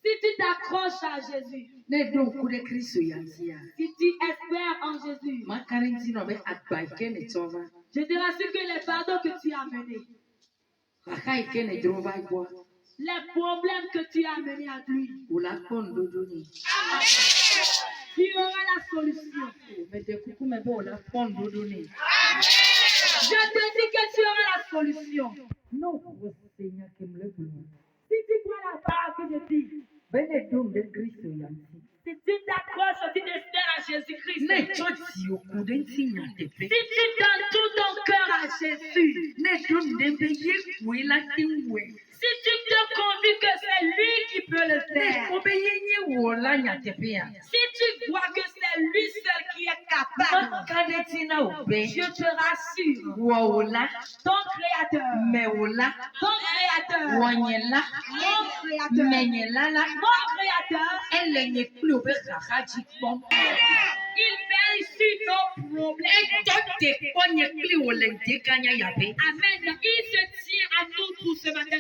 Si tu t'accroches à Jésus, si tu espères en Jésus, je te rassure que les pardons que tu as menés, les problèmes que tu as menés à lui, tu auras la solution. Je te dis que tu auras la solution. Si tu crois la parole que je dis, si tu t'accroches, si tu espères à Jésus-Christ, si tu donnes tout ton cœur à Jésus, si tu te convaincs que c'est lui qui peut le faire, si tu vois que c'est lui seul qui est capable, je te rassure, ton créateur, ton créateur, mon créateur, il Amen. Il se tient à nous tous ce matin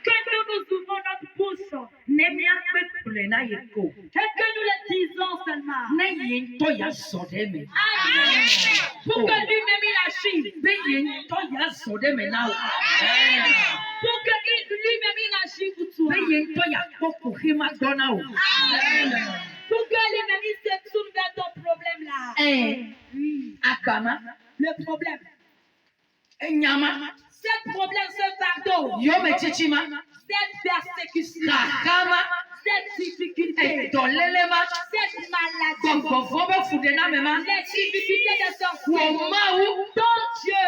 que nous ouvrons notre bouche et que nous le disons seulement. Amen. Pour que lui-même il agisse. Pour que lui-même il agisse pour toi. Amen. Pour que lui-même il se tourne vers ton problème là. Oui. Le problème. Ce problème, ce fardeau. Cette persécution. Cette difficulté. Cette maladie. Les difficultés de ton corps. Ton Dieu.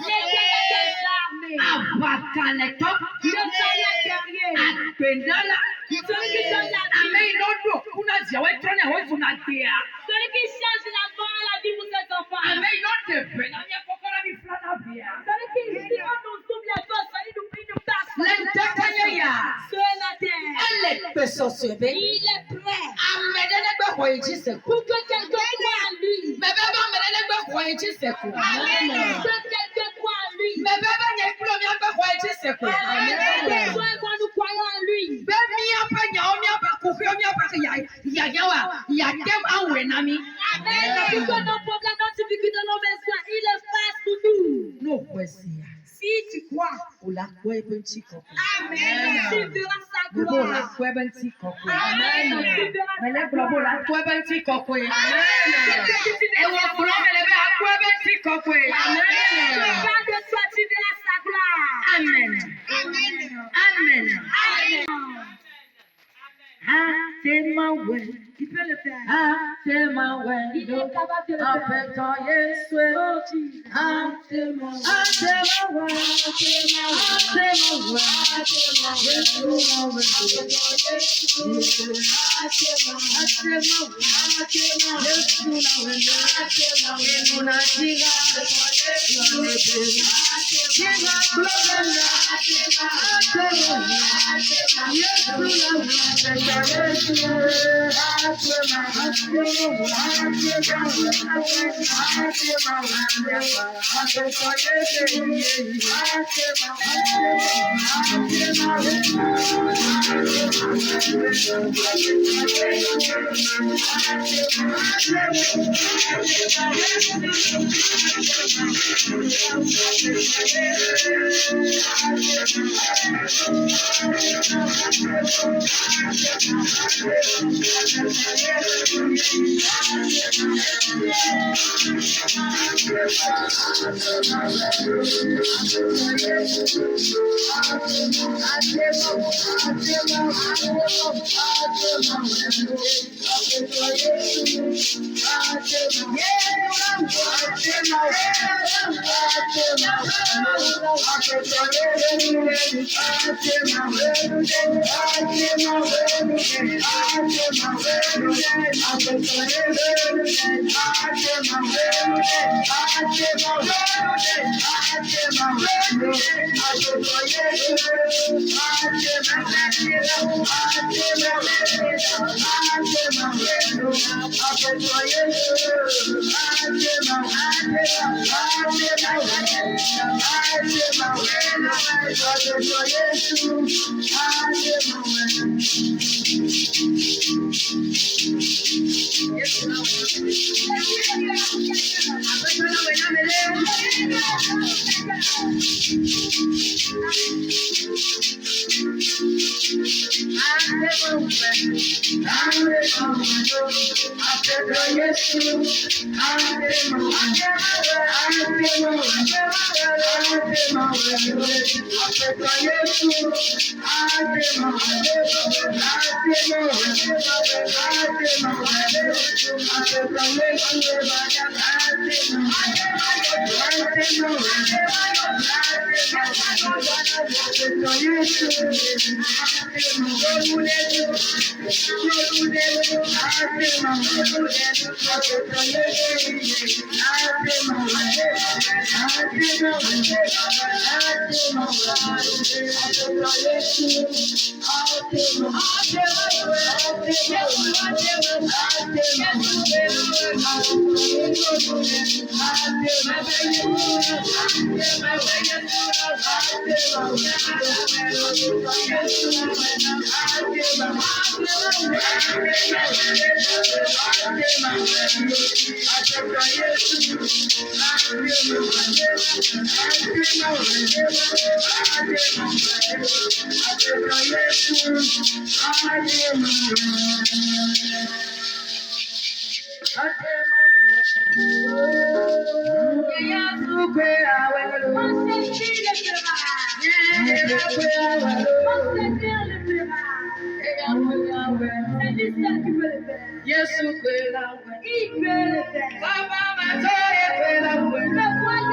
L'éternel des armées. Le vaillant guerrier. Celui qui donne la vie. Celui qui change la mort à la vie pour ses enfants. Celui qui, si on nous ouvre les portes, celui qui nous prie de passe. Ce matin, il est prêt pour que quelqu'un croie en lui. Que quelqu'un croie en lui. Besoin qu'on nous croyons en lui. Amen. Pour que nos problèmes, nos difficultés, nos besoins, il le fasse pour nous. Si tu crois, amen, tu verras sa gloire. Amen, tu regarde de toi, tu verras sa gloire. Amen. Il peut le faire. Il est capable de le Yes, il peut le faire. Baba, ma soeur, peut le faire. Le voile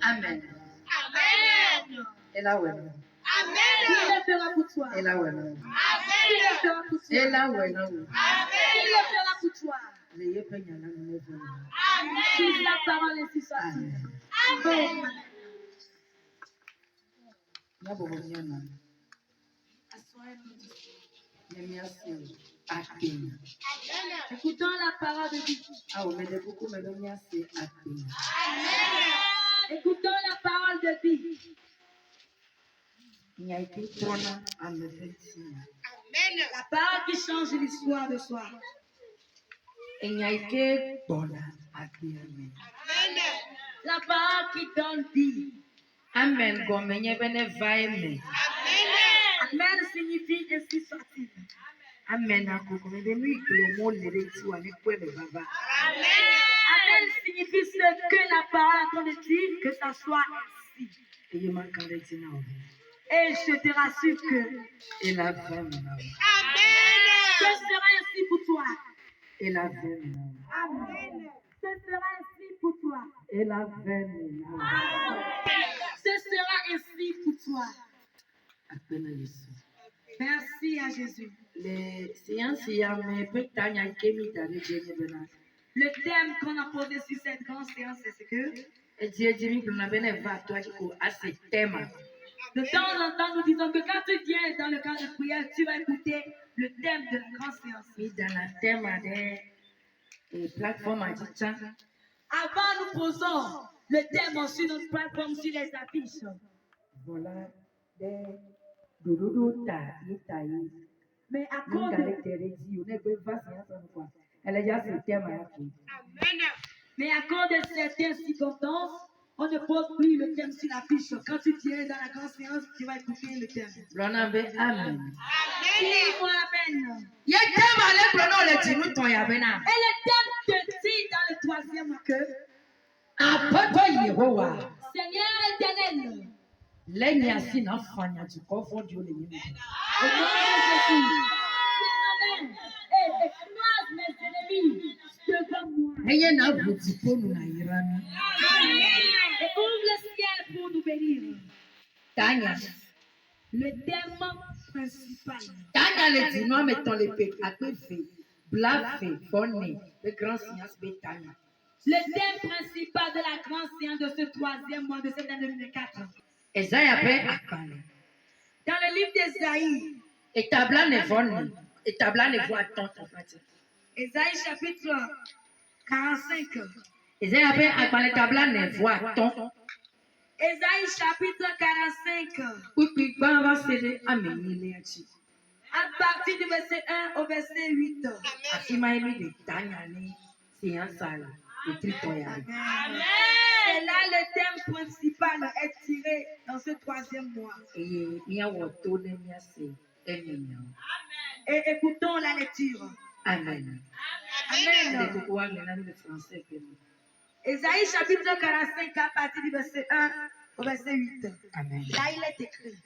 Amen. Amen. Et là, ouais. Amen. Il le fera pour toi. Et là, ouais. Amen. Il le fera pour toi. Et là, ouais. Amen. Il le fera pour toi. Amen. Si la parole est si sortie. Amen. Écoutons la parole de Dieu. Amen. Écoutons la parole de Dieu. La parole qui change l'histoire de soi. La parole qui donne vie. Amen. Amen signifie ainsi sortir. Amen. Amen signifie ce que la parole est en train de dire, que ça soit ainsi. Et je te rassure que Amen. Ce sera ainsi pour toi. Amen. Ce sera ainsi pour toi. Amen. Ce sera ainsi pour toi. Merci à Jésus. les séances y a mais peut-être y a kemi dans le génie bena. Le thème qu'on a posé sur cette grande séance, c'est ce que Et Dieu dit que nous avons va toi qui à ce thème. de temps en temps, nous disons que quand tu viens dans le cadre de prière, tu vas écouter le thème de la grande séance. Mais dans le thème des plateformes à dit Avant, nous posons le thème sur notre plateforme, sur les affiches. voilà des dodo ta yitayi. Mais à Nous cause allons de, te redire, on est pas séance en quoi. Elle a déjà ce thème à qui. mais à cause de certaines circonstances, on ne pose plus le thème sur l'affiche. Quand tu viens dans la grande séance, tu vas écouter le thème. L'on a amen. Dis-moi amen. Il y a thème à l'écran, le dit nous ton yabena. Et le thème te dit dans le troisième que Apôtre Yehowa. Seigneur éternel, Lẹ́yìn àti náà fàyàn jù kọ́ fọ́jú olè yìí. au nom de Jésus, viens amen et écrase mes ennemis devant moi. Ẹyẹ náà bò tí fóònù nàìjíríà ní. Et ouvre le ciel pour nous bénir. Tanya. Le thème principal. Tanya le dit nous mettons les pèques à peu fait. Blafé, bonné, le grand science Tanya. Le thème principal de la grande séance de ce troisième mois de cette année 2004. Esaïe appelle Akane. Dans le livre d'Ésaïe, Établa ne vonne. Établa ne voit tant en fait. Ésaïe chapitre 45. Esaïe appelle Akane établa ne voit tant. Ésaïe chapitre 45. Oui, ben va céder à mes À partir du verset 1 au verset 8. Afima élu de Tanya ni séance à la. Le tritoyage. Et là, le thème principal est tiré dans ce troisième mois. Et mia woto ne mia se emenya. Et écoutons la lecture. Amen. Amen. De quoi le français que nous. Ésaïe chapitre 45 à partir du verset 1 au verset 8. Amen. Là, il est écrit.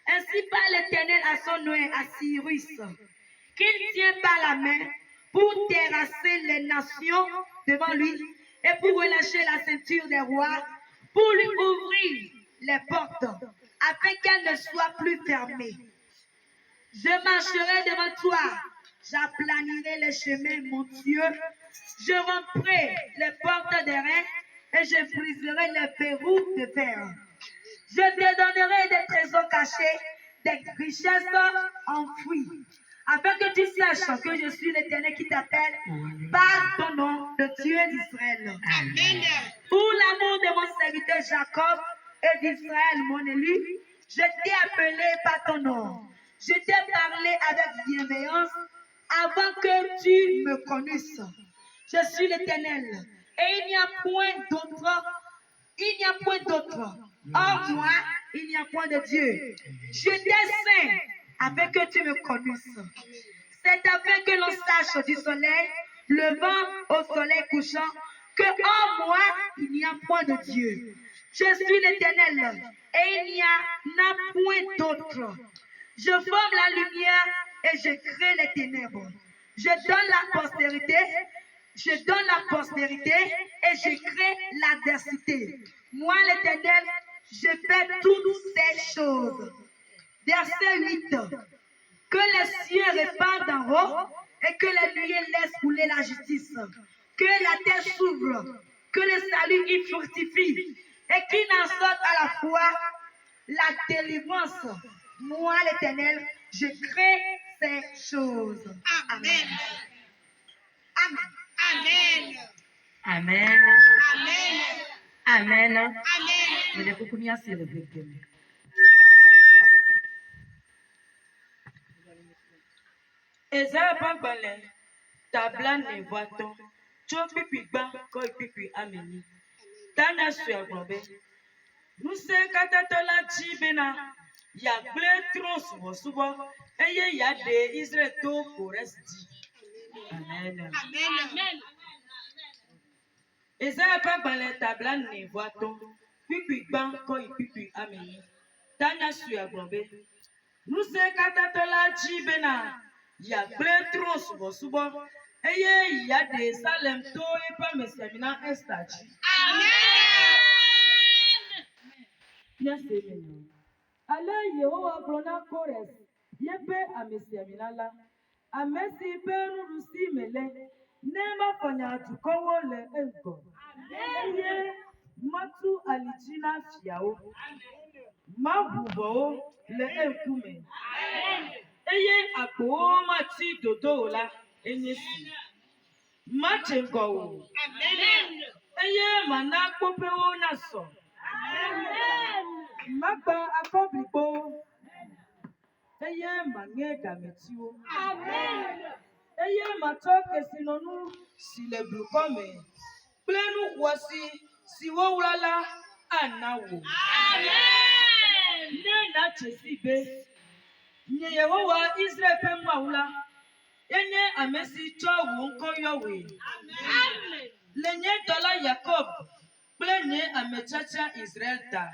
Ainsi parle l'Éternel à son nom, à Cyrus, qu'il tient par la main pour terrasser les nations devant lui et pour relâcher la ceinture des rois, pour lui ouvrir les portes, afin qu'elles ne soient plus fermées. Je marcherai devant toi, j'aplanirai les chemins, mon Dieu, je romprai les portes des reins et je briserai les verrous de fer. Je te donnerai des trésors cachés, des richesses enfouies, afin que tu saches que je suis l'Éternel qui t'appelle par ton nom, le Dieu d'Israël. Pour l'amour de mon serviteur Jacob et d'Israël, mon élu, je t'ai appelé par ton nom. Je t'ai parlé avec bienveillance avant que tu me connaisses. Je suis l'Éternel et il n'y a point d'autre. Il n'y a point d'autre. Hors moi, il n'y a point de Dieu. Je t'ai saint afin que tu me connaisses. C'est afin que l'on sache du soleil, levant au soleil couchant, que hors moi, il n'y a point de Dieu. Je suis l'Éternel et il n'y en a point d'autre. Je forme la lumière et je crée les ténèbres. Je donne la postérité et je crée l'adversité. Moi, l'Éternel, je fais toutes ces choses. Verset 8. Que les cieux répandent en haut et que les nuées laissent couler la justice. Que la terre s'ouvre, que le salut y fructifie et qu'il en sorte à la fois la délivrance. Moi, l'Éternel, je crée ces choses. Amen. Amen. Amen. Amen. Amen. Amen. Je vais beaucoup mieux célébrer. Eza bangbale tabla ne voaton tso pipi gba ko pipi ameni tana sue gbobe nuse katato la dzi bena yagble trɔ subɔsubɔ eye yaɖe Israel to Kores dzi. Amen. Amen. Eza bangbale tabla ne voaton pipi gba ko pipi ameni tana sue gbobe nuse katato la dzi bena yagble trɔ subɔsubɔ eye yaɖe Salem to eƒe mesemina Esta dzi. Ale Yehowa gblɔ na Kores yeƒe amesiamina la Amesi beru si mele. Nema fanya tukowo le ego. Eye matu alijina fiao. Mabubo le ekume. Eye akpo mati dodo la enyesi. Machengo. Eye mana kopewo na so. Magba akoblipo. Eye mange gametiwo. Eye matoke sinonu sile blukome. Plenu kwasi siwo wala anawo. Nena chesibe. Nye Yehowa Israel pemwa wula. Enye amesi cho wonko yowe. Lenye dola Jacob. Plenye amechacha Israel ta.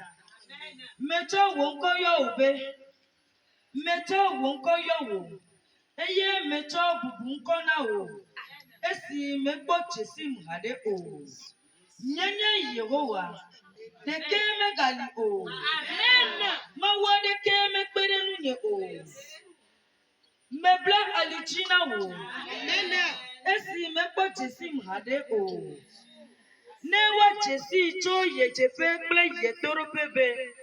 Mecho wonko yowe. Mecho wonko yowo. Eye mecho bubu nko na o. Esi mekpo chesi mhade o. Nyenye Yehowa. Deke megali o. Mawa deke mekpere nunye o. Mebla alichina o. Esi mekpo chesi mhade o. Newa chesi cho ye chefe kple ye toro pebe.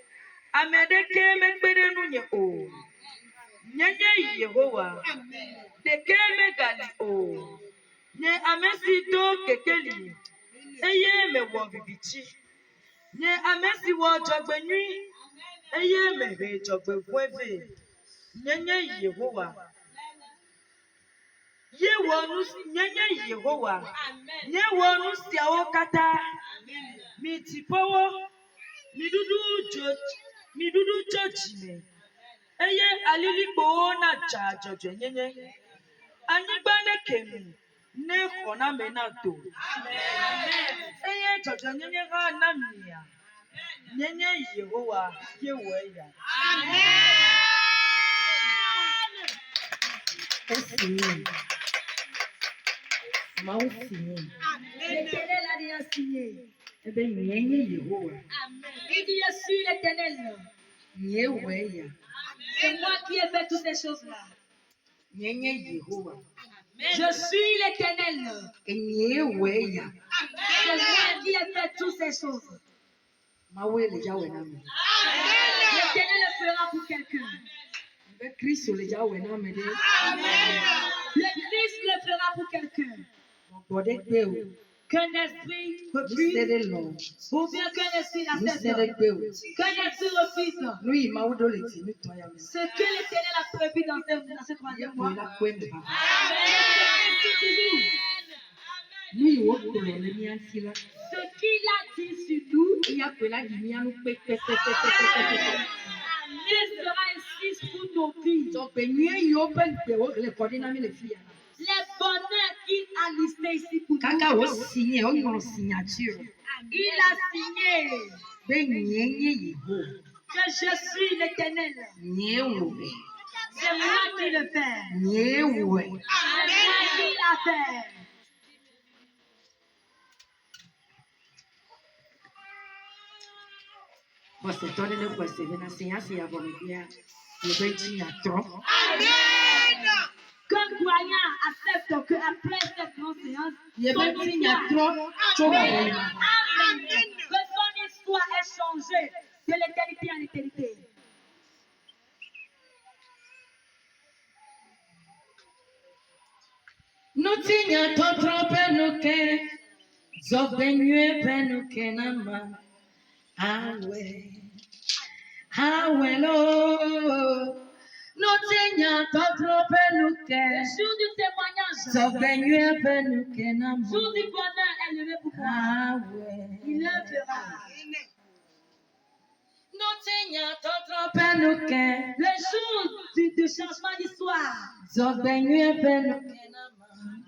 Amedeke mekpere nunye o. Nyenye Yehowa. Deke megali o. Nye amesi do kekeli. Eye me wo bibichi. Nye amesi wo jogbenui. Eye me he jogbe vueve. Nyenye Yehowa. Ye wonu nyenye Yehowa. Ye wonu siawo kata. Mi tipowo. Mi dudu church me. Eye alilikpo na cha jojo nyenye. Anyigba ne kemu. Ne khona menato. Eye jojo nyenye ha na mia. Nyenye Yehowa ye weya. Signé. Mao signé. L'Éternel a déjà signé. Eh bien, nyenye Yehowa. Il dit, je suis l'Éternel. Nye weya. C'est moi qui ai fait toutes ces choses-là. Nyenye Yehowa. Je suis l'Éternel. Nye weya. C'est moi qui ai fait toutes ces choses. Mawe le jawe nami. L'Éternel le fera pour quelqu'un. Be Kristo le jawe nami de. Le Christ le fera pour quelqu'un. Bode gbe o. Qu'un esprit Nu refuse, sere lo. ou bien qu'un esprit Nu accepte. sere gbe o. Qu'un esprit refuse. Nu yi mawu do le ti nu to ya mi. Ce que l'Éternel a prévu dans ce Ye troisième ko mois. la ko en ba. C'est toujours Nu yi wo ko le mi anti la. ce qu'il a dit sur nous. Ya ko la di mi anu pe pe pe pe pe pe. Il sera ainsi pour nos vies. So pe nye yo pe gbe o le ko di na mi le fi ya. Les bonheurs qu'il a listés ici pour nous. Kaka o signé o yon signature. Il a signé Be nyenye Yehowa. que je suis l'Éternel. Nye we. C'est moi qui le fais. Nye we. C'est moi qui l'a fait. Você torna no você vê na ciência e a vomitia. E bem tinha tron. Qu'un croyant accepte qu'après cette grande séance, E bem son tinha histoire, tron. Choga Amen. vomitia. Que son histoire est changée de l'éternité en éternité. No tinha totro penuke. Zobenue penuke nama. Awe. Awe lo. No tinha totro penuke. Le jour du témoignage, Zobenue penuke nama. le jour du bonheur est levé pour moi. Awe. Il le fera. No tinha totro penuke. Le jour du changement d'histoire, Zobenue penuke nama.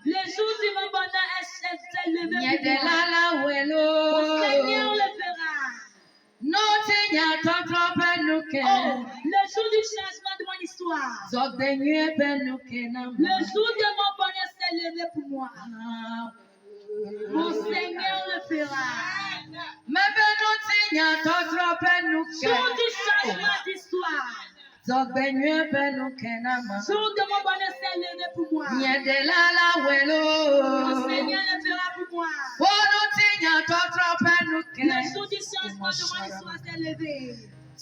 le jour du mon bonheur est levé pour Nyedela moi. welo. Le Seigneur le fera. No tinya totro penuke. Oh, le jour du changement de mon histoire, Zobenue penuke nama. le jour de mon bonheur s'est levé pour moi. Mon Seigneur le fera. Mebe no tinya totro Jour penuke. du changement d'histoire, Zogbenye benu kenama. Jour de mon bonheur s'est levé pour moi. Nyedelala Mon welo. Seigneur le fera pour moi. Bono tinya totro benu Le jour du changement de mon histoire s'est levé.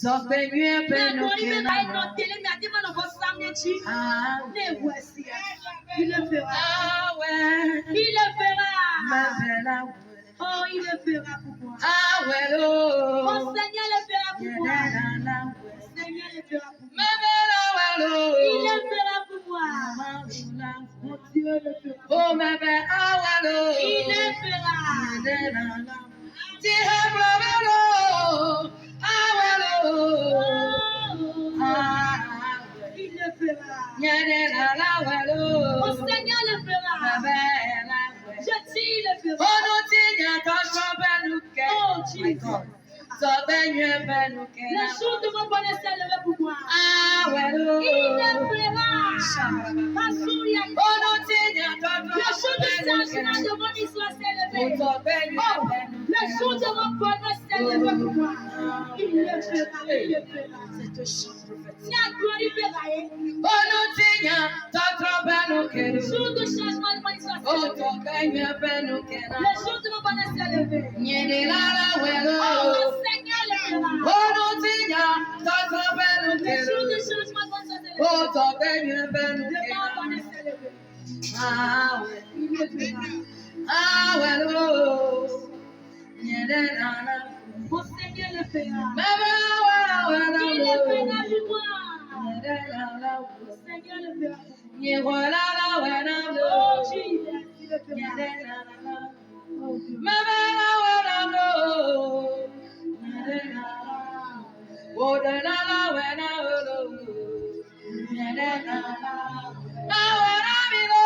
Zogbenye Ne benu dori me va kenama. noter les gars, mon enfant samedi. Ah, Ne voici. Il le fera. ah ouais. Il le fera. Mabela Oh, il le fera pour moi. ah welo. Mon Seigneur le fera pour moi. Nyedelala Mon Seigneur le fera pour moi. Mabela welo. Il le fera pour moi. Mon Dieu le fera. Oh mabe ah welo. Il le fera. Nyedelala. Tiheblo welo. Ah welo. Ah Il le fera. Nyedelala welo. Mon Seigneur le fera. Mabela welo. Je dis, il le fera. Bono tinya totro benu Oh, kenama. My Jesus. God. Zogbenye benu Le kenama. jour de mon bonheur s'est levé pour moi. Ah welo. Il le fera. Ma souris a été. Bono tinya totro Le jour du benu changement de kenama. mon histoire s'est levé. Zogbenye Oh, benu le jour de mon bonheur s'est levé pour moi. Il le fera. Il le fera. C'est un chant prophétique. Nya glorifera. Bono tinya totro benu Le kenama. jour du changement de mon histoire s'est levé. Zogbenye benu Le kenama. jour de mon bonheur s'est levé. Nyedelala Oh, welo. mon Seigneur le fera. Bono tinya totro benu Le jour du kenama. changement de mon histoire s'est levé. Zogbenye benu De mon kenama. bonheur s'est levé. Ah ouais. Il le fera. Ah welo. Nyedelala. Mon Seigneur le fera. Mama welo Il le welo. fera pour moi. Nyedelala Mon welo. Seigneur le fera pour moi. Nyewalala welo. Oh, Jesus. Il le fera. Nyedelala. Oh, Dieu. Mama welo. Nyedelala. Wodelala welo. Nyedelala. Awara milo.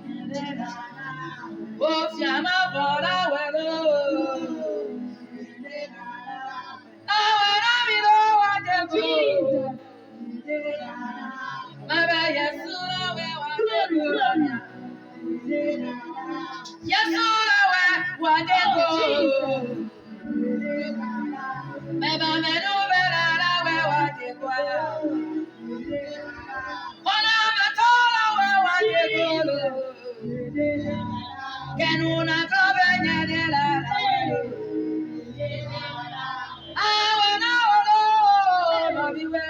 Nyedelala. Ofiama vola welo. Awara milo wadego. Mama yesura we wadego. Yesura we wadego. Mama menu bela we wadego. Ona matola we wadego. Kenuna kobe nyadela. Awana olo mabiwe.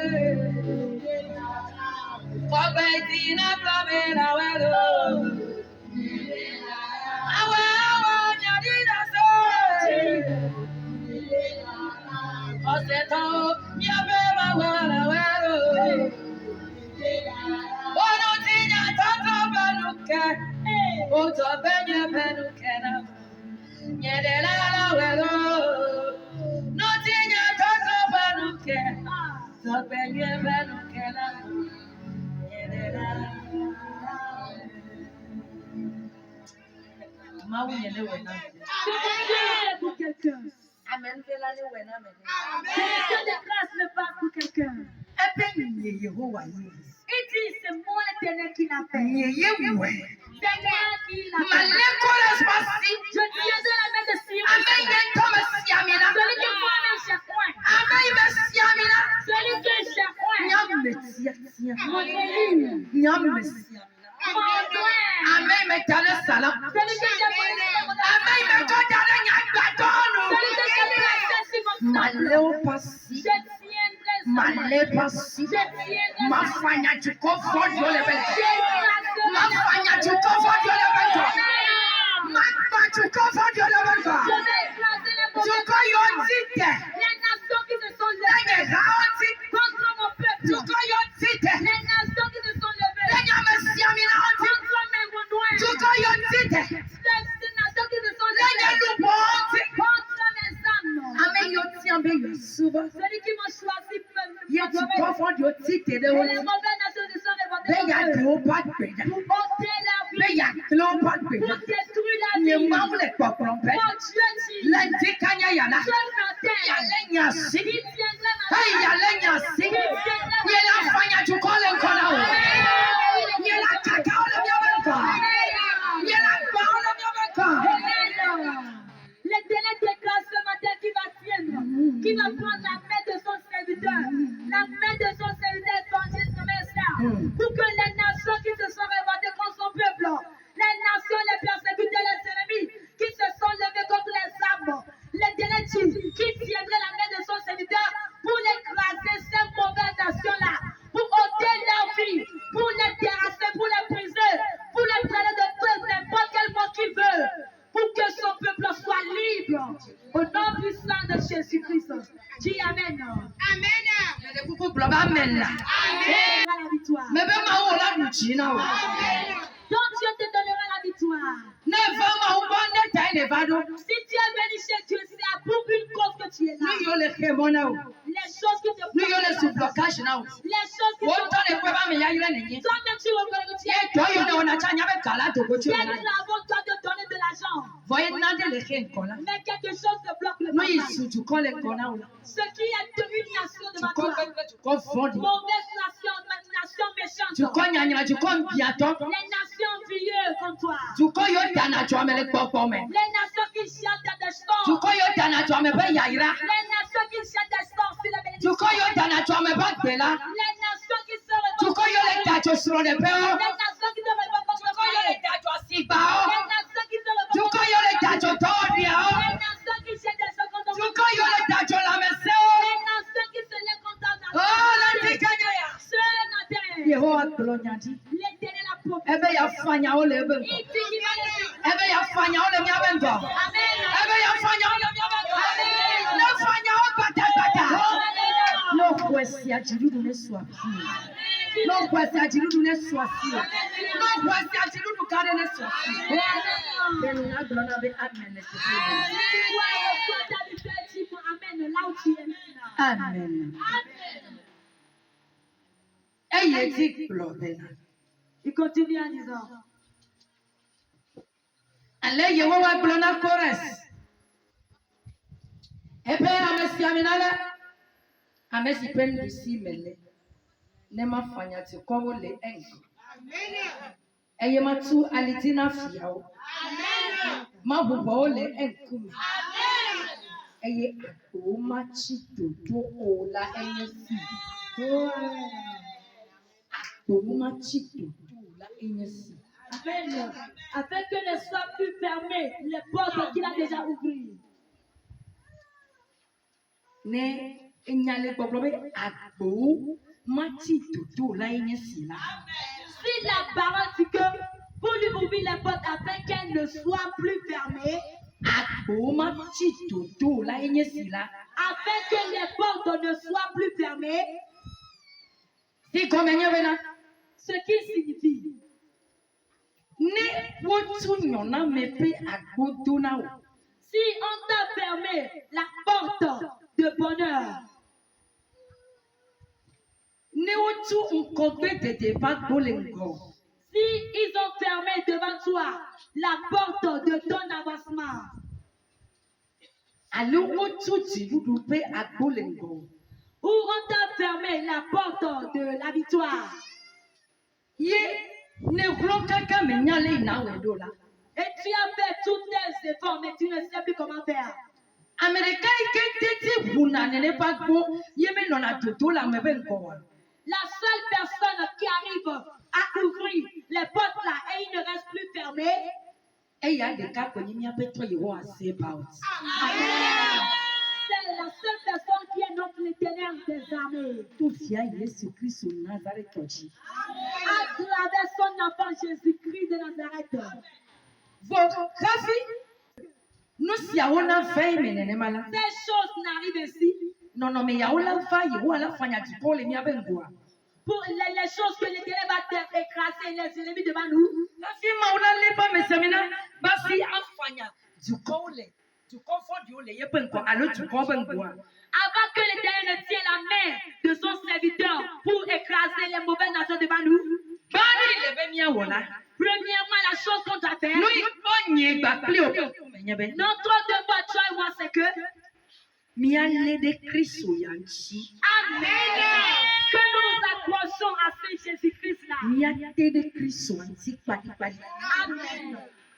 Kobe tina kobe na welo. Awa nyadina so. Oseto nyabe wala welo. Bono tinya toto banuke. Oto benye benuke na. Nyedela la welo. No tinya toto banuke. Oto benye benuke na. Nyedela. Mawu nyele wena. Que Dieu est pour quelqu'un. Amen vela le wena me. Que le Dieu de grâce le fasse pour quelqu'un. Ebe nye Yehowa yi. Il dit, c'est moi l'Éternel qui l'a fait. Nye yewe. C'est moi qui l'a fait. Maleko respasi. Je tiendrai la main de Sion. Amen yentome siamina. Celui qui voit même chaque coin. Amen me siamina. Celui qui est chaque coin. Nyame tia tia. Mon élu. Nyame siamina. Mon doigt. Amen me tale salam. Celui que j'ai placé sur mon Amen me kodale nyagbadonu. Celui que j'ai placé sur mon Maleo pasi. Je tiendrai sa main. Male pasi. Je tiendrai sa main. Mafanya chukofo diole bento. Je tracerai Mafanya chukofo diole bento. Mafanya chukofo diole bento. Je vais écraser les mauvais. Chuko yonzite. Les nations qui se sont Lenye levées raonti. contre mon peuple. Chuko yonzite. Les nations qui se sont levées Lenye mesiamina onti. contre mes Renois. Chuko yonzite. Les nations qui se sont Lenye levées lupo onti. contre mes âmes. Amen yoti ambe yosuba. Celui qui m'a choisi pour Yeti me kofo diotite de Et onti. les mauvaises nations se sont révoltées Beya contre eux. kleopat beya. Pour ôter la vie. Beya kleopat beya. Pour détruire la Nye vie. mawule kokrompe. Mon Dieu dit, Lenti kanya yana. Dieu m'attend. Yale nyasi. Il tiendra ma Hey main. yale nyasi. Yela fanya chukole nkona o. Yela kaka ole myabenka. Yela kwa ole myabenka. L'éternel déclare ce matin qui va tiendre, qui va prendre la main de son serviteur. La main de son serviteur évangéliste commercial. Pour que les nations qui se sont révoltées contre son peuple, les nations, les persécuteurs, les ennemis qui se sont levés contre les âmes, les délétis qui tiendraient la main de son serviteur pour écraser ces mauvaises nations-là, pour ôter leur vie, pour les terrasser, pour les briser, pour les traiter de tout n'importe quel mot qu'ils veulent, pour que son peuple soit libre. Au nom puissant de Jésus-Christ. Dis Amen. Amen. La victoire. Donc Dieu te donnera la victoire. Si tu es béni chez Dieu, c'est pour une cause que tu es là. Les choses qui te les choses qui te toi-même tu reconnais que tu es Dieu nous avons toi de donner de l'argent. Mais quelque chose te bloque le passage. Ce qui est une nation de ma toi. Mauvaise nation, nation méchante. Les nations vieux comme toi. Les nations qui chantent des stores. Les nations qui chantent des stores sur la bénédiction. Les nations qui se révoltent. Les nations qui se révoltent contre le les nations qui se révoltent contre les nations qui chantent des stores contre les nations qui se lèvent contre la nation. L'éternel a promis. Il dit qu'il va Amen. Il continue en disant. Ale Yehowa gblɔ na Kores. Ebe ame sia ame nale. Ame si ƒe nuɖusi me le. Ne mafanya dukɔwo le eŋgɔ. Eye matu aliti na fiawo. Mabubɔwo le eŋkume. Eye agbowo matsi dodo o la enye si. Agbowo matsi dodo o la enye si. Amen. Afin que ne soient plus fermées les portes qu'il a déjà ouvertes. Ne enyale gbɔgblɔ be agbowo matsi dodo la enye si la. Si la parole dit que pour lui ouvrir les portes afin qu'elles ne soient plus fermées. Agbowo matsi dodo la enye si la. Afin que les portes ne soient plus fermées. Si gɔme nye bena. Ce qui signifie. Ne wotu nyɔna me ƒe agbodo na wo. Si on t'a fermé la porte de bonheur. Ne wotu ŋgɔgbe dede ƒe agbo le ŋgɔ. Si ils ont fermé devant toi la porte de ton avancement. Alo wotu dziɖuɖu ƒe agbo le ŋgɔ. Ou on t'a fermé la porte de la victoire. Ye ne ɣlɔ kaka me nya le yina wɔ ɖo la. Et tu as fait tous tes efforts, mais tu ne sais plus comment faire. Ame ɖeka yi ke teti ʋuna nene ƒe agbo ye menɔna dodo le ame ƒe ŋgɔ wa. La seule personne qui arrive à ouvrir les portes là et il ne reste plus fermé. Eya ɖeka ko nyi míaƒe tɔ Yehowa Sebaot. Amen. C'est la seule personne qui est notre éternel des armées. To fia Yesu Kristo Nazareth dzi. À travers son enfant Jésus-Christ de Nazareth. Vɔ hafi nu siawo na va yi me nenema la. Ces choses n'arrivent ainsi. Nɔnɔme yawo la va Yehowa la fanya dukɔwo le míaƒe ŋgɔa. Pour les choses que l'éternel va écraser les ennemis devant nous. Hafi mawo la lé ƒe mesemina basi afanya dukɔwo le dukɔ fɔɖiwo le yeƒe ŋgɔ alo dukɔwo ƒe ŋgɔa. Avant que l'éternel ne tienne la main de son serviteur pour écraser les mauvaises nations devant nous. Bani le be míawɔ la. Premièrement, la chose qu'on doit faire. Nu nye gbakpli o. Notre devoir, toi et moi, c'est que. Míalé ɖe Kristo ya ŋuti. Amen. Que nous accrochons à ce Jésus-Christ là. Míate ɖe Kristo ŋuti kpalikpali. Amen.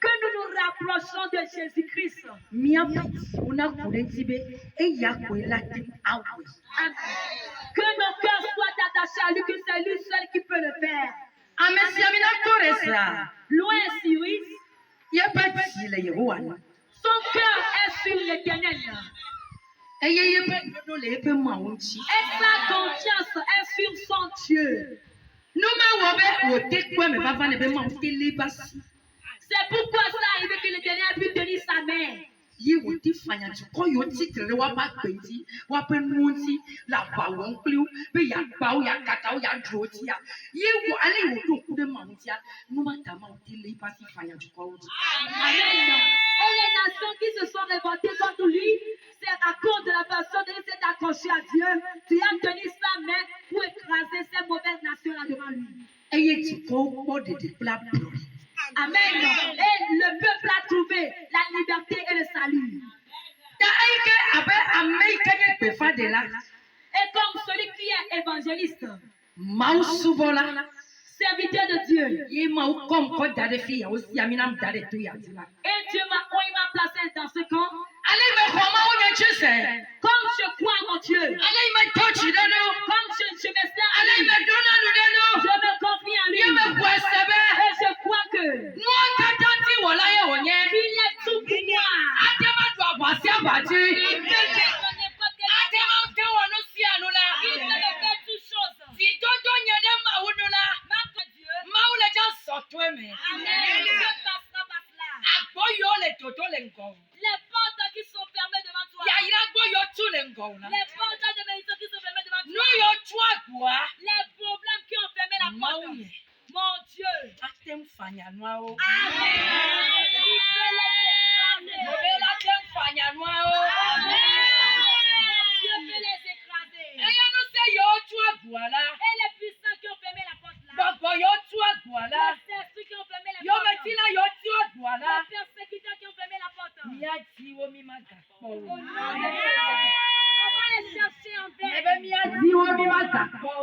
Que nous nous rapprochons de Jésus-Christ. Míaƒe ƒo na ƒo ɖe ŋuti be eya koe la te awoe. Amen. Que Que nos cœurs soient attachés à lui, que c'est lui seul qui peut le faire. Amesiamina Toresa. Loin Cyrus, Yepatile Yehoana. son cœur est sur l'éternel. Eye yepe le yepe maunchi. Et sa confiance est sur son Dieu. Numa wobe wote kwa me baba ne be maunti libasi. C'est pourquoi ça arrive que l'éternel a pu tenir sa main. Ye wote fanya tu ko yo titre wa ba penti wa pe nunti la ba won kliu be ya ba o ya kata o ya droti ya. Ye wo ale wo do ku de maunti ya. Numa ta maunti libasi fanya tu ko. Amen. Et les nations qui se sont révoltées contre lui, c'est à cause de la façon dont il s'est accroché à Dieu. Tu as tenu sa main pour écraser ces mauvaises nations-là devant lui. Eye ti ko mo de pla pro. Amen. Et le peuple a trouvé la liberté et le salut. Ta aike abe Amerika ne pe fa de la. Et comme celui qui est évangéliste, Mausubola. serviteur de Dieu, Ye mau kom ko dade fi ya osi amina mdade tu ya tila. et Dieu m'a placé dans ce camp, Ale me khoma o ne chise. comme je crois en Dieu, Ale me tochi de no. comme je me sers à Ale lui, me dona no de no. je me confie en Ye me lui. kwesebe. Et je crois que Mo tatanti wala ye onye. il est tout pour moi. Atema do abasi abati. Il peut faire n'importe quelle Atema chose. te wono si anula. Il peut me faire toutes choses. Si dodo nyede ma wonula. Marque Dieu. Ma ule ja sotwe me. Amen. Dieu passera par cela. Agboyo le toto le ngo. Les portes qui sont fermées devant toi. Ya ira gboyo tu le ngo na. Les portes de bénédiction qui sont fermées devant No toi. yo tu agboa. Les problèmes qui ont fermé la porte. Mauye. Mon Dieu. Atem fanya noa o. Amen. Il peut les écraser. Mobela tem fanya noa o. Dieu peut les écraser. Eya no se yo tu agboa la. Et les puissants qui ont fermé la porte là. Gbogbo yo tu agboa la. Les esprits qui ont fermé la Yo porte. metina yo tu agboa la. Les persécuteurs qui ont fermé la porte. Mi ati wo mi maga po. Au nom de Jésus. On va les chercher en vain. Ebe mi ati wo mi maga po.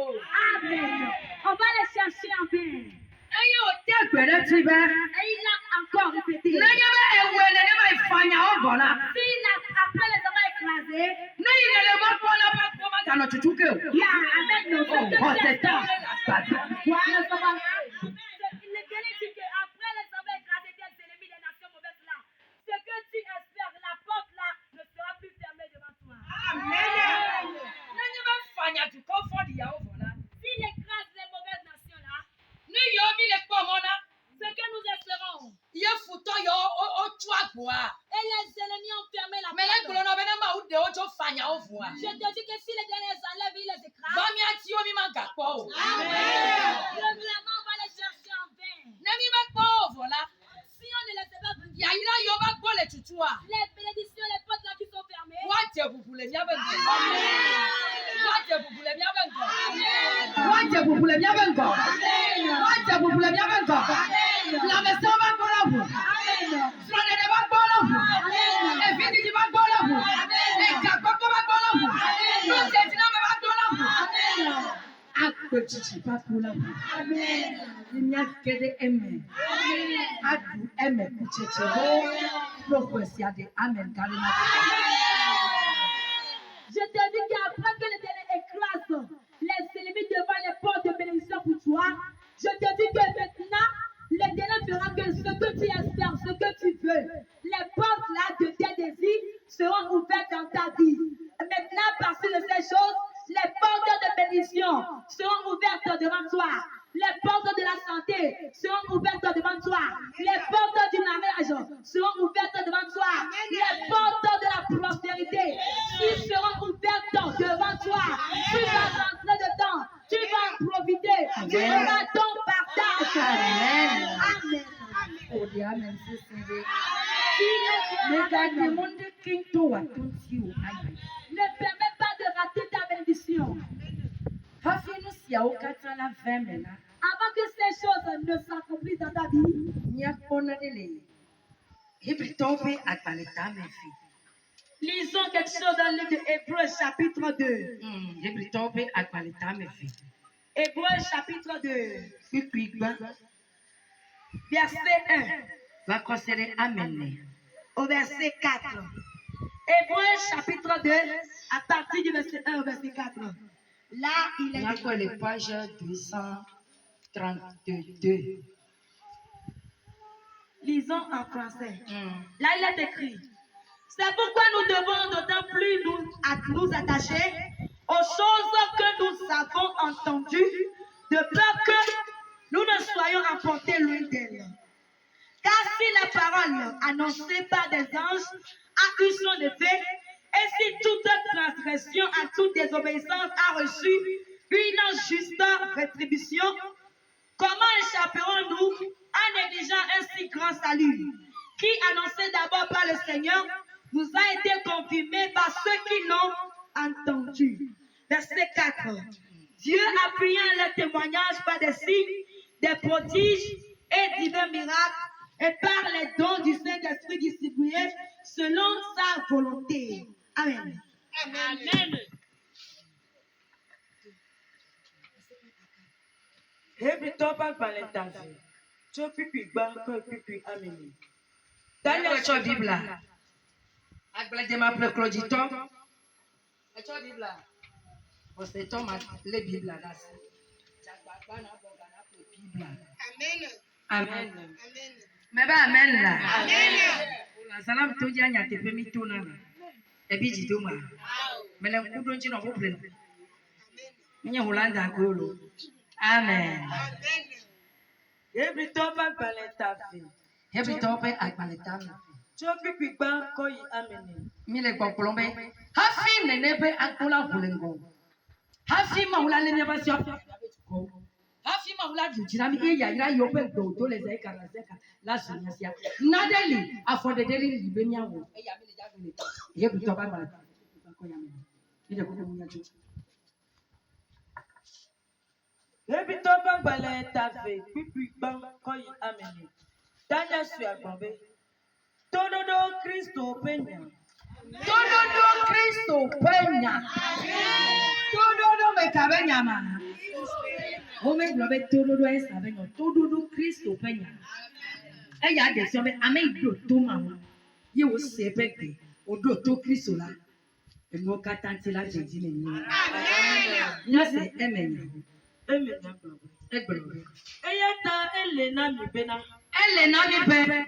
Amen. On va les chercher en vain. Eya o te agbere ti be. Et il a encore répété. N'enye be ewe ne ne ma ifanya o vola. S'il a, après les avoir écrasés, Ne yi ne le ma po na pa po maga no tutu ke o. il a avec nos Oh, c'est ça. Voilà, ça va. Il est bien dit qu'après les avoir écrasés des ennemis des nations mauvaises là, ce que tu espères, la porte là ne sera plus fermée devant toi. N'enye be fanya tu ko fo di ya o vola. S'il écrase les mauvaises nations là, Ne yo mi le po mo na. ce que nous espérons, Ye futo yo o tu agboa. et les ennemis ont fermé la Me le porte. glo no be na ma u de o jo fanya o voa. Je te dis que si les derniers enlèvent, ils les écrasent. Ba mi ati wo mi maga po o. Vraiment, on va les chercher en vain. Ne mi me po o vola. Si on ne les fait pas venir, Ya ira yo ba gbo le tutu a. les bénédictions, les portes là qui sont fermées, Wa je bubule mi abengo. Wa je bubule mi abengo. Wa je bubule mi abengo. Wa je bubule mi abengo. La me so ba gbo la bu. Sone de ba gbo la bu. E fiti di ba gbo la bu. E ka gbo ba gbo la bu. No se ti na me ba gbo la bu. Akpe chichi ba gbo la bu. Imi akede eme. Adu eme kucheche ho. Prophecy ade amen kalima. je te dis qu'après que l'Éternel écrase les ennemis devant les portes de bénédiction pour toi, je te dis que maintenant, l'Éternel fera que ce que tu espères, ce que tu veux, les portes là de tes désirs seront ouvertes dans ta vie. Maintenant, parce que de ces choses, les portes de bénédiction seront ouvertes devant toi. Les portes de la santé seront ouvertes devant toi. Les portes du mariage seront ouvertes devant toi. Les portes de la prospérité seront ouvertes devant toi. Tu vas rentrer dedans. Tu vas en profiter. Tu auras ton partage. Amen. Amen. Oh, the amen sisinde. Tu Megade monde kinto wa tunsi o ayi. ne permets pas de rater ta bénédiction. Hafi no sia o kata la vemena. Avant que ces choses ne s'accomplissent dans ta vie, Nya kona dele. Hebri tobe akaleta mefi. lisons quelque chose dans le livre de Hébreux chapitre 2. Hebri tobe akaleta mefi. Hébreux chapitre 2, Kwikwa verset 1 va kosere amene. au verset 4. Hébreux chapitre 2, à partir du verset 1 au verset 4. Là, il Il y a est quoi les pages 232. lisons en français. Hmm. Là, il est écrit. C'est pourquoi nous devons d'autant plus nous attacher aux choses que nous avons entendues, de peur que nous ne soyons emportés loin d'elles. Car si la parole annoncée par des anges a eu son effet, et si toute transgression à toute désobéissance a reçu une juste rétribution, comment échapperons-nous en négligeant un si grand salut, qui, annoncé d'abord par le Seigneur, nous a été confirmé par ceux qui l'ont entendu. Verset 4. Dieu, appuyant le témoignage par des signes, des prodiges et divers miracles, et par les dons du Saint-Esprit distribués selon sa volonté. Amen. Amen. Hebi toba baletazi. Cho pipi gba ko pipi ameni. Daniel est la Bible. Avec des mains pour Claudito. Est la Bible. Parce que Tom a les Bibles là. Amen. Amen. Mais ben amen là. Amen. La salam to dia nya te pemi to na. E bi ji to ma. Mais le ku don ji no bo plen. Nya Holanda ko lo. Amen. Hebi toba baletazi. Hebi tope akbaleta. Cho pipi gba ko yi ameni. Mi le gbon plombe. Hafi nene be akola bulengo. Hafi ma wula le neba sio. Hafi ma wula ju jira mi e ya ira yo pe do to le ze kara zeka la sunya sia. Nadeli afode deli libe mi awo. E ya mi le jago le. Hebi tope akbaleta. Ko ya mi. Mi le ko ko mi ajo. Hebi toba baletazi. Pipi gba ko yi ameni. Daniel su agbonbe. Tododo Kristo penya. Tododo Kristo penya. Tododo me kabenya ma. O me globe tododo e sabenya. Tododo Kristo penya. E ya de so me ame do to ma wo. Ye wo se peke. O do to Kristo la. E mo katanti la jeji ni ni. Amen. Nya se emenya. Emenya globe. E globe. Eyata elena mi bena. Ele na mi be.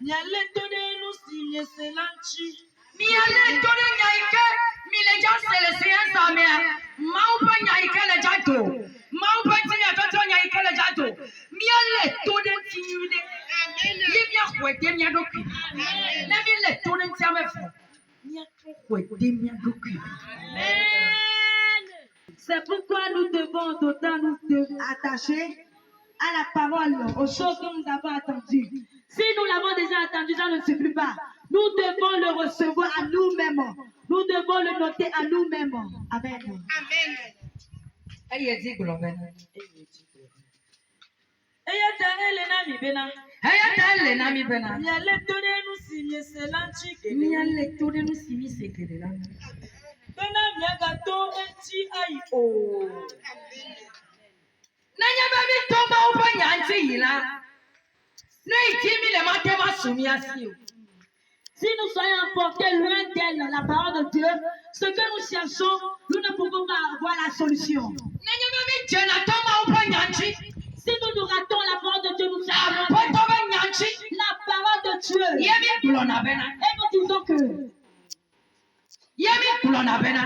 Nyale tode nu si nyese lanchi. Mi ale tode nyaike. Mi le ja sele se ensa me. Mau pa nyaike le jato. Mau pa tinya toto nyaike le jato. Mi ale tode tinyude. Ye mi akwete mi adoku. Na mi le tode ntiame fo. Mi akwete mi adoku. C'est pourquoi nous devons d'autant nous attacher à la parole, aux choses que nous avons entendues. Si nous l'avons déjà entendu, ça ne suffit pas. Nous devons le recevoir à nous-mêmes. Nous devons le noter à nous-mêmes. Amen. Amen. Eye di globe. Eyata elena mi bena. Eye ta ele na mi be na. Nyale tode nu si nyese lanchi Mi kede. ale tode no si mi sekere la. Bena miaga to enti ai o. Nanya baby tomba upa nyanti yila. Ne itimi le mate ma sumi asio. Si nous soyons emportés loin d'elle, la parole de Dieu, ce que nous cherchons, nous ne pouvons pas avoir la solution. Nanya baby jena tomba upa nyanti. Si nous nous ratons la parole de Dieu, nous cherchons Poto ba nyanti. la parole de Dieu. Yemi blona bena. Et nous disons que, Yemi blona bena.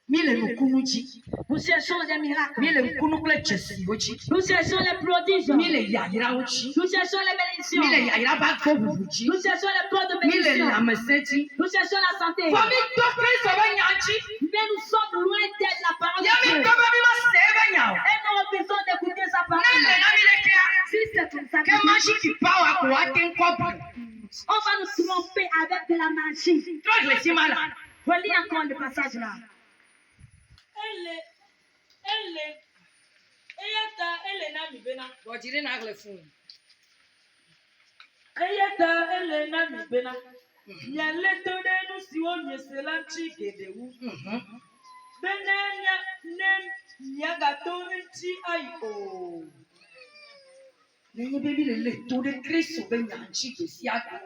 Mile mukunuji. nous cherchons des miracles. Mile mukunukule chesi ochi. Nous cherchons les prodiges. Mile yaira ochi. Nous cherchons les bénédictions. Mile yaira bako bubuji. Nous cherchons les plans de Mile bénédiction. lameseti. Nous cherchons la santé. Fami to Kristo ba nyanti. Mais nous sommes loin d'être la parole de Yemi Dieu. to baby ma sebe nyao. Et nous refusons d'écouter sa parole. Nele na mile kia. Si c'est comme ça, Ke mashiki power ko aten kopu. on va nous tromper avec de la magie. Toi le simala. Relis encore le passage là. Eyata elena mi bena. Bojire na agle fun. Eyata elena mi bena. Nyale tode nu si wo nyese lanchi kede wu. Bena miaga to enti ai o. Nenye baby le to de Kristo be nyanchi ke siaga.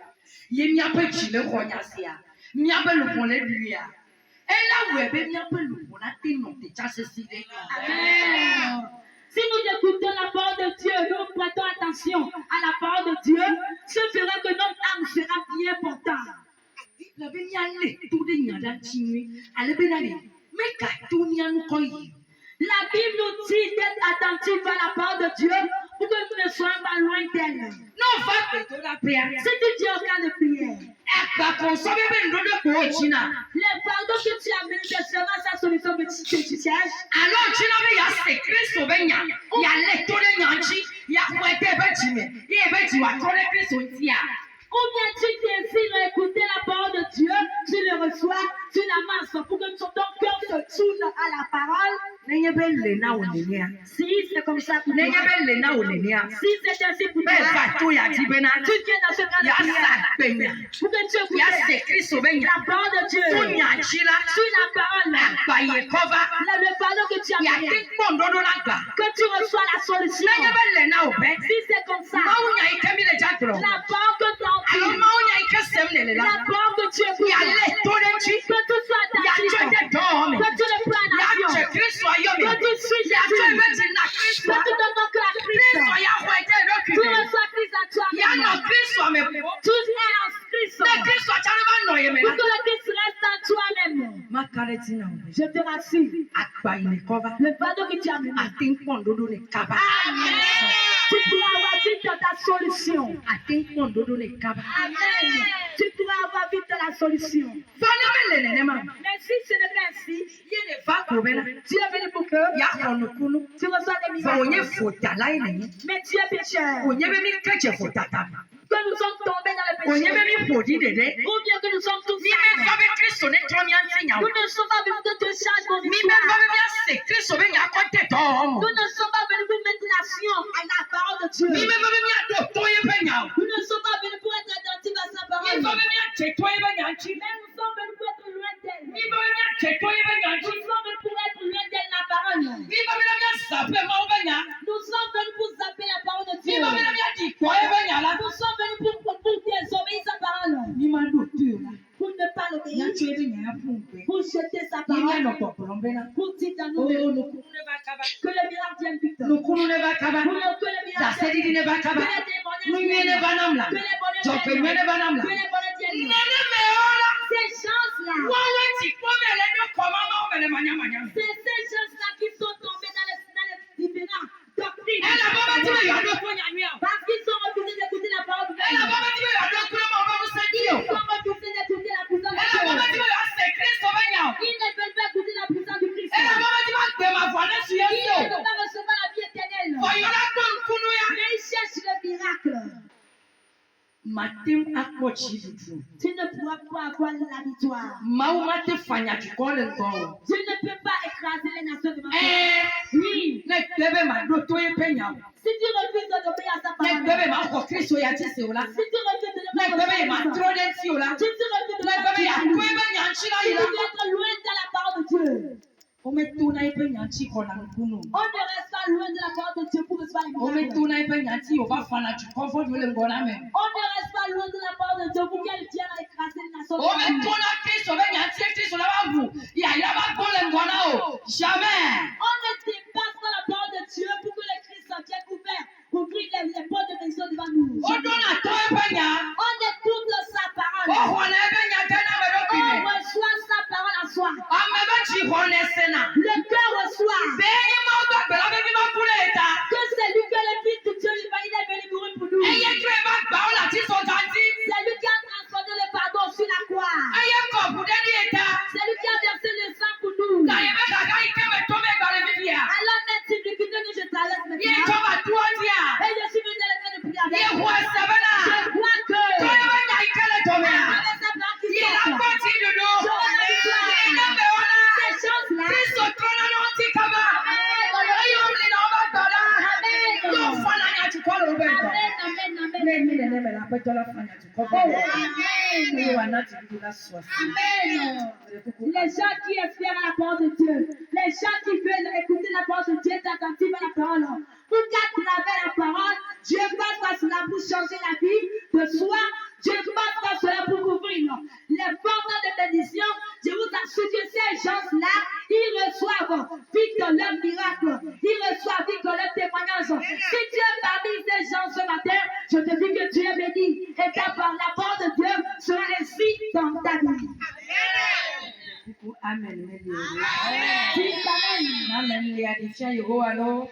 Ye mi ape chile ko nyasia. Mi ape le pon le duya. Amen. Si nous écoutons la parole de Dieu, nous prêtons attention à la parole de Dieu, ce fera que notre âme sera bien portante. La Bible nous dit d'être attentif à la parole de Dieu pour que nous ne soyons pas loin d'elle. Si tu dis au cas de prière, le pardon que tu as mené sera sa solution que tu cherches. Ou bien tu désires écouter la parole de Dieu, tu le reçois, tu l'amasses pour que ton cœur se tourne à la parole. Si c'est comme ça pour toi, si c'est ainsi pour toi, tu viens dans ce cas de prière pour que tu écoutes la parole de Dieu sur la parole, le pardon que tu as mené, que tu reçois la solution. Si c'est comme ça, la parole que tu as entendue, la parole que tu écoutes, que tu sois attentif, que tu le prends en action, que tu suis Jésus, que tu te donnes à Christ, tu reçois Christ à toi-même, tu es en Christ, pour que le Christ reste en toi-même. Je te rassure, le pardon que tu as mené, Amen. Tu pourras avoir vite ta solution. Amen. Tu pourras avoir vite la solution. Mais si ce n'est pas ainsi, tu es venu pour que tu reçois des miracles. Mais tu es pécheur. Que nous sommes tombés dans le péché. Ou bien que nous sommes tous sales. Nous ne sommes pas venus de te changer nos histoires. Nous ne sommes pas venus pour mettre l'action à la parole de Dieu. Nous ne sommes pas venus pour être attentifs à sa parole. Mais nous sommes venus pour être loin d'elle. Nous sommes venus pour être loin d'elle, la parole. Nous sommes venus pour zapper la parole de Dieu. Nous sommes venus pour désobéir sa parole. Pour ne pas l'obéir. Pour jeter sa parole. Pour dire à nous que le miracle vienne vite. Que le miracle vienne vite. Que les démons viennent. Ces choses-là. C'est ces choses-là qui sont tombées dans les différents doctrines. Parce qu'ils sont refusés d'écouter la parole de Dieu. Ils sont refusés d'écouter la puissance de Dieu. Ils ne veulent pas écouter la puissance du Christ. Ils ne veulent pas recevoir la vie éternelle. Mais ils cherchent le miracle. Tu ne pourras pas avoir la victoire. Tu ne peux pas écraser les nations de ma vie. Oui. Si tu refuses d'obéir à sa parole, si tu refuses de ne pas obéir, si tu refuses de ne pas obéir, tu dois être loin de la parole de Dieu. On ne reste pas loin de la parole de Dieu pour recevoir les miracles. On ne reste pas loin de la parole de Dieu pour qu'elle vienne à écraser les nations de ma vie. Jamais. On ne dépasse pas la parole de Dieu pour que le Christ soit bien couvert, pour ouvrir les portes de bénédiction devant nous. On écoute sa parole. On reçoit sa parole en soi. Le cœur reçoit que c'est lui que le Fils de Dieu il est venu mourir pour nous. C'est lui qui a transformé le pardon sur la croix. C'est lui qui a versé le sang pour nous. Alors même si que je traverse maintenant, et je suis venu dans le cas de prière avec vous, je crois que avec sa parole qui sort, j'aurai la victoire. Ces choses-là, Amen. Les gens qui espèrent la parole de Dieu, les gens qui veulent écouter la parole de Dieu, être attentifs à la parole, pour qu'à travers la parole, Dieu passe par cela pour changer la vie de soi, Dieu passe par cela pour ouvrir les portes de bénédiction. Je vous assure que c'est ces gens-là, ils reçoivent vie dans leur miracle. Ils reçoivent vie dans leur témoignage. Si tu es parmi ces gens ce matin, je te dis que tu es béni. Et ta part, la part de Dieu sera ainsi dans ta vie. Amen. Dis Amen. Amen. Les additions, yo, alors.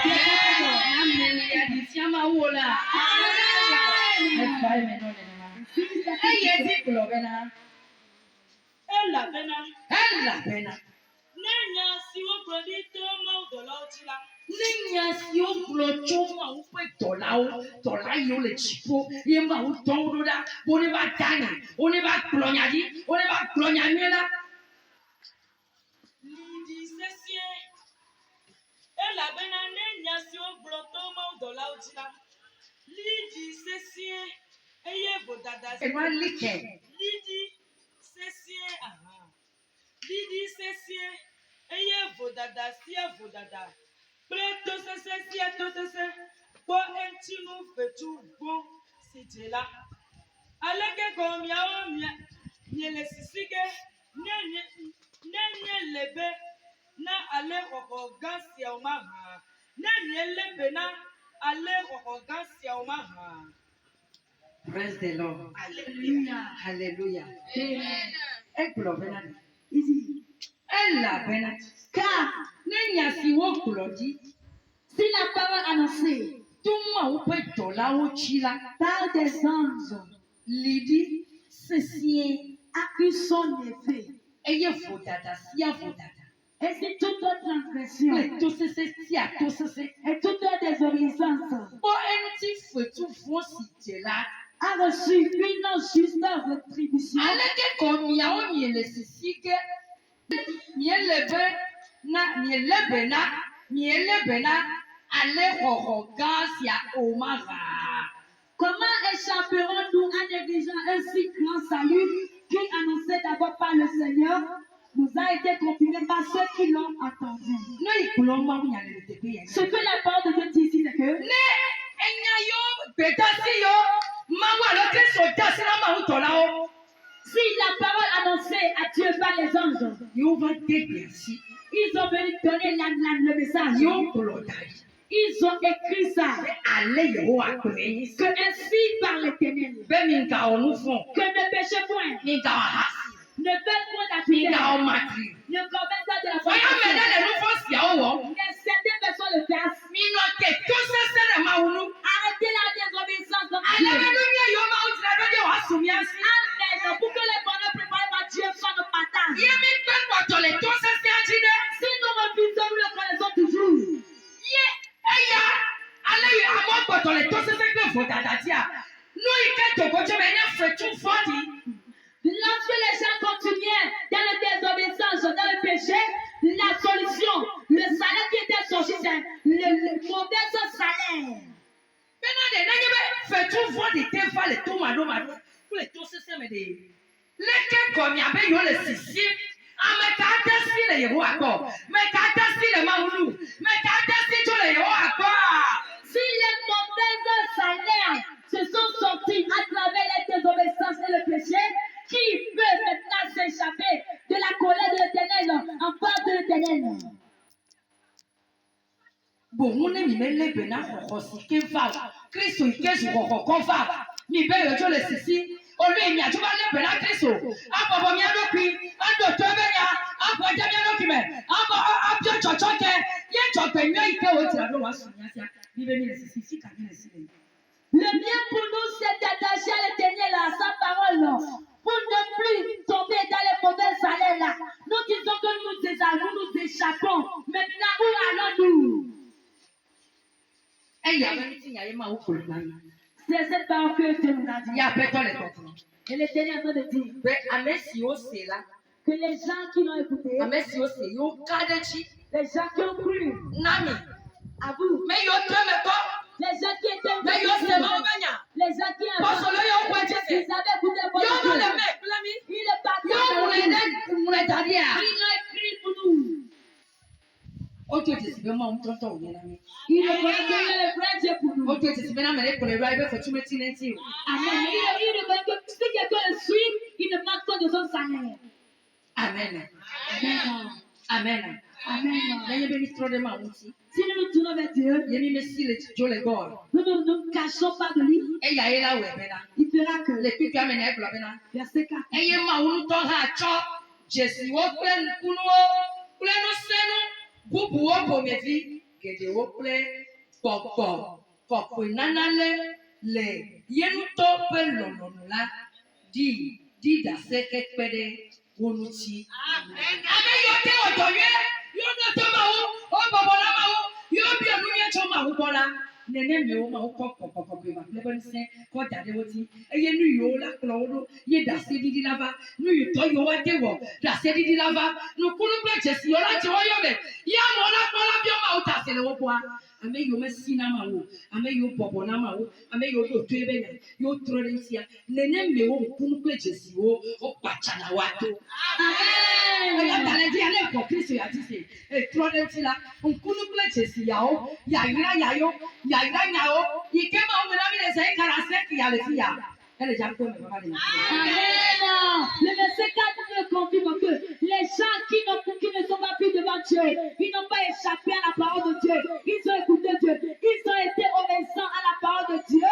Amen. Les additions, ma oula. Amen. Ella bena. Nenya si wo kredito mo dolotila. Nenya si o blocho ma o pe dola yo le chipo ye ma o don do da bo ni ba dani o ni ba glonya di o ni ba glonya mi la Lidi sesie. Ella bena nenya si wo bloto mo dolotila. Lidi sesie. Eye vodada. e ma like Lidi sesie aha. Lidi sesie. Eye vodada sia vodada. Preto sese. Kwa entinu fetu bon sitela. Aleke gomia o nyele sisike. Nenye lebe na ale ogansia omaha. Nenye lebe na ale ogansia omaha. praise the Lord. Hallelujah. Hallelujah. Amen. E globena Ici. ella bena Car nenya si wo glodi si la parole annoncée tu ma o pe dola o chila par des anges lidi sesie a eu son effet, eye vodada sia vodada et si toute transgression le to sese sia to sese et toute désobéissance bo enti fetu fo sitela a reçu une juste rétribution, aleke gomia o nyele sisike nyelebe na ale gasia omaga comment échapperons-nous en négligeant un si grand salut qui, annoncé d'abord par le Seigneur, nous a été confirmé par ceux qui l'ont entendu? no ikuloma unyale le tepe Ce que la parole de Dieu dit ici, c'est que ne enya yo betasi yo mawa lo kristo dasi na ma utola o si la parole annoncée à Dieu par les anges, yo va debiasi ils ont venu donner le message, yo kolodai ils ont écrit ça, ale yo akwenyi que ainsi par l'Éternel, be mi nka onu fun que ne péchez point, mi nka hasi ne faites point mi d'affaires, nka o matri ne commettez pas de la oya me fornication. na le nu fo sia o wo Mais certaines personnes le fassent. mi no ke to sese na ma unu Arrêtez la désobéissance de ale Dieu. me no mi yo ma utira do de wa sumiasi Amen. Pour que les bonheurs préparés par Dieu soient nos partages. ye mi pe potole to sese ajide Si nous refusons, nous le connaissons toujours. ye eya ale ye amo potole to sese pe fo dada ti a no ike to ko je me ne fetu fodi Lorsque les gens continuaient dans la désobéissance, dans le péché, la solution, le salaire qui était sorti, c'est le mauvais salaire. bena de na ye be fetu fodi te fa le to ma do le to sese me de leke komi abe yo le sisi ame ka tesi le yeho akọ me ka tesi le ma unu me ka tesi to le yeho akọ Si les mauvais salaires se sont sortis à travers les désobéissances et le péché, qui peut maintenant s'échapper de la colère de l'Éternel en part de l'Éternel? bohun ne mi mele be na koko si ke va kristo ike su koko ko va mi be yo to le sisi olu emi atuba le be na kristo abobo mi adopi ando to be ya abo je mi adopi me abo abjo chocho ke ye chope mi ike o ti ado wa su mi asia mi be mi le sisi si ka mi le sisi Le bien pour nous, c'est d'attacher à l'Éternel, à sa parole, pour ne plus tomber dans les mauvais salaires là. Nous disons que nous échappons. Maintenant, où allons-nous? e ya be ti ya ye ma o ko na C'est cette parole que Dieu nous a dit. ya be to le to Et l'Éternel est en train de dire be amesi o se la que les gens qui l'ont écouté, amesi o se yo kadechi les gens qui ont cru nami à vous, me yo to me ko les gens qui étaient me yo se ma o benya les gens qui Posolo yo kwa jese ils avaient écouté yo votre no le Dieu. me plami Il est parti yo avec nous. mune dadia Il a écrit pour nous. ojo ti sibe ma untonto o yela mi Il est le vrai Dieu pour nous. ojo ti sibe na mere ko le rai be fotu meti nenti o Amen. Il est que si quelqu'un le suit, il ne manque pas de son salaire. Amen. Amen. Amen. Amen. N'ayez béni trop de ma outil. Si nous nous tournons vers Dieu, Yémi me si le tjo le gore. nous ne nous cachons pas de lui. Et ya ela we bena. Il fera que, Le pipi amene e blo bena. verset 4, Eye ma unu to ha cho. Jesi wo kple nkunu wo. Kple no senu. Bubu wo pomevi. Gede wo kple gbɔgbɔ. Kɔkɔe nana le yenu to ƒe lɔlɔnu la. Di dase ke kpe ɖe wo ŋuti. Ame yiwo te wɔ dɔ nyuie. Yiwo ɖo to Mawu. Wo bɔbɔ na Mawu. Yiwo bia nu nye tso Mawu gbɔ la. Nene mewo Mawu kɔ kɔkɔkɔkɔe ma kple ƒe ŋusẽ kɔ da ɖe wo dzi. Eye nu yiwo la kplɔ wo ɖo. Ye ɖase ɖiɖi la va. Nu yitɔ yiwo ate wɔ. Ɖase ɖiɖi la va. Nukunu kple dzesi yiwo la dze wo yɔ me. Ya amewo la kpɔ la bia Mawu ɖase le wo gbɔa. Ame yiwo mesi na Mawu. Ame yiwo bɔbɔ na Mawu. Ame yiwo ɖo to ebe nya. Yiwo trɔ ɖe ŋutia. Nene mewo nukunu kple dzesiwo wo kpatsana wa to. Eya ta le di ale kɔ Kristo ya ti se. Etrɔ ɖe ŋuti la. Nkunu kple dzesi yawo. Yayra yayo. Yayra nyawo. Yi ke Mawu me na mi le Esaïe 45 ya le fi ya. Elle ja ko me papa le. Amen. Le verset 4 nous confirme que les gens qui ne sont pas plus devant Dieu, ils n'ont pas échappé à la parole de Dieu. Ils ont écouté Dieu. Ils ont été obéissants à la parole de Dieu.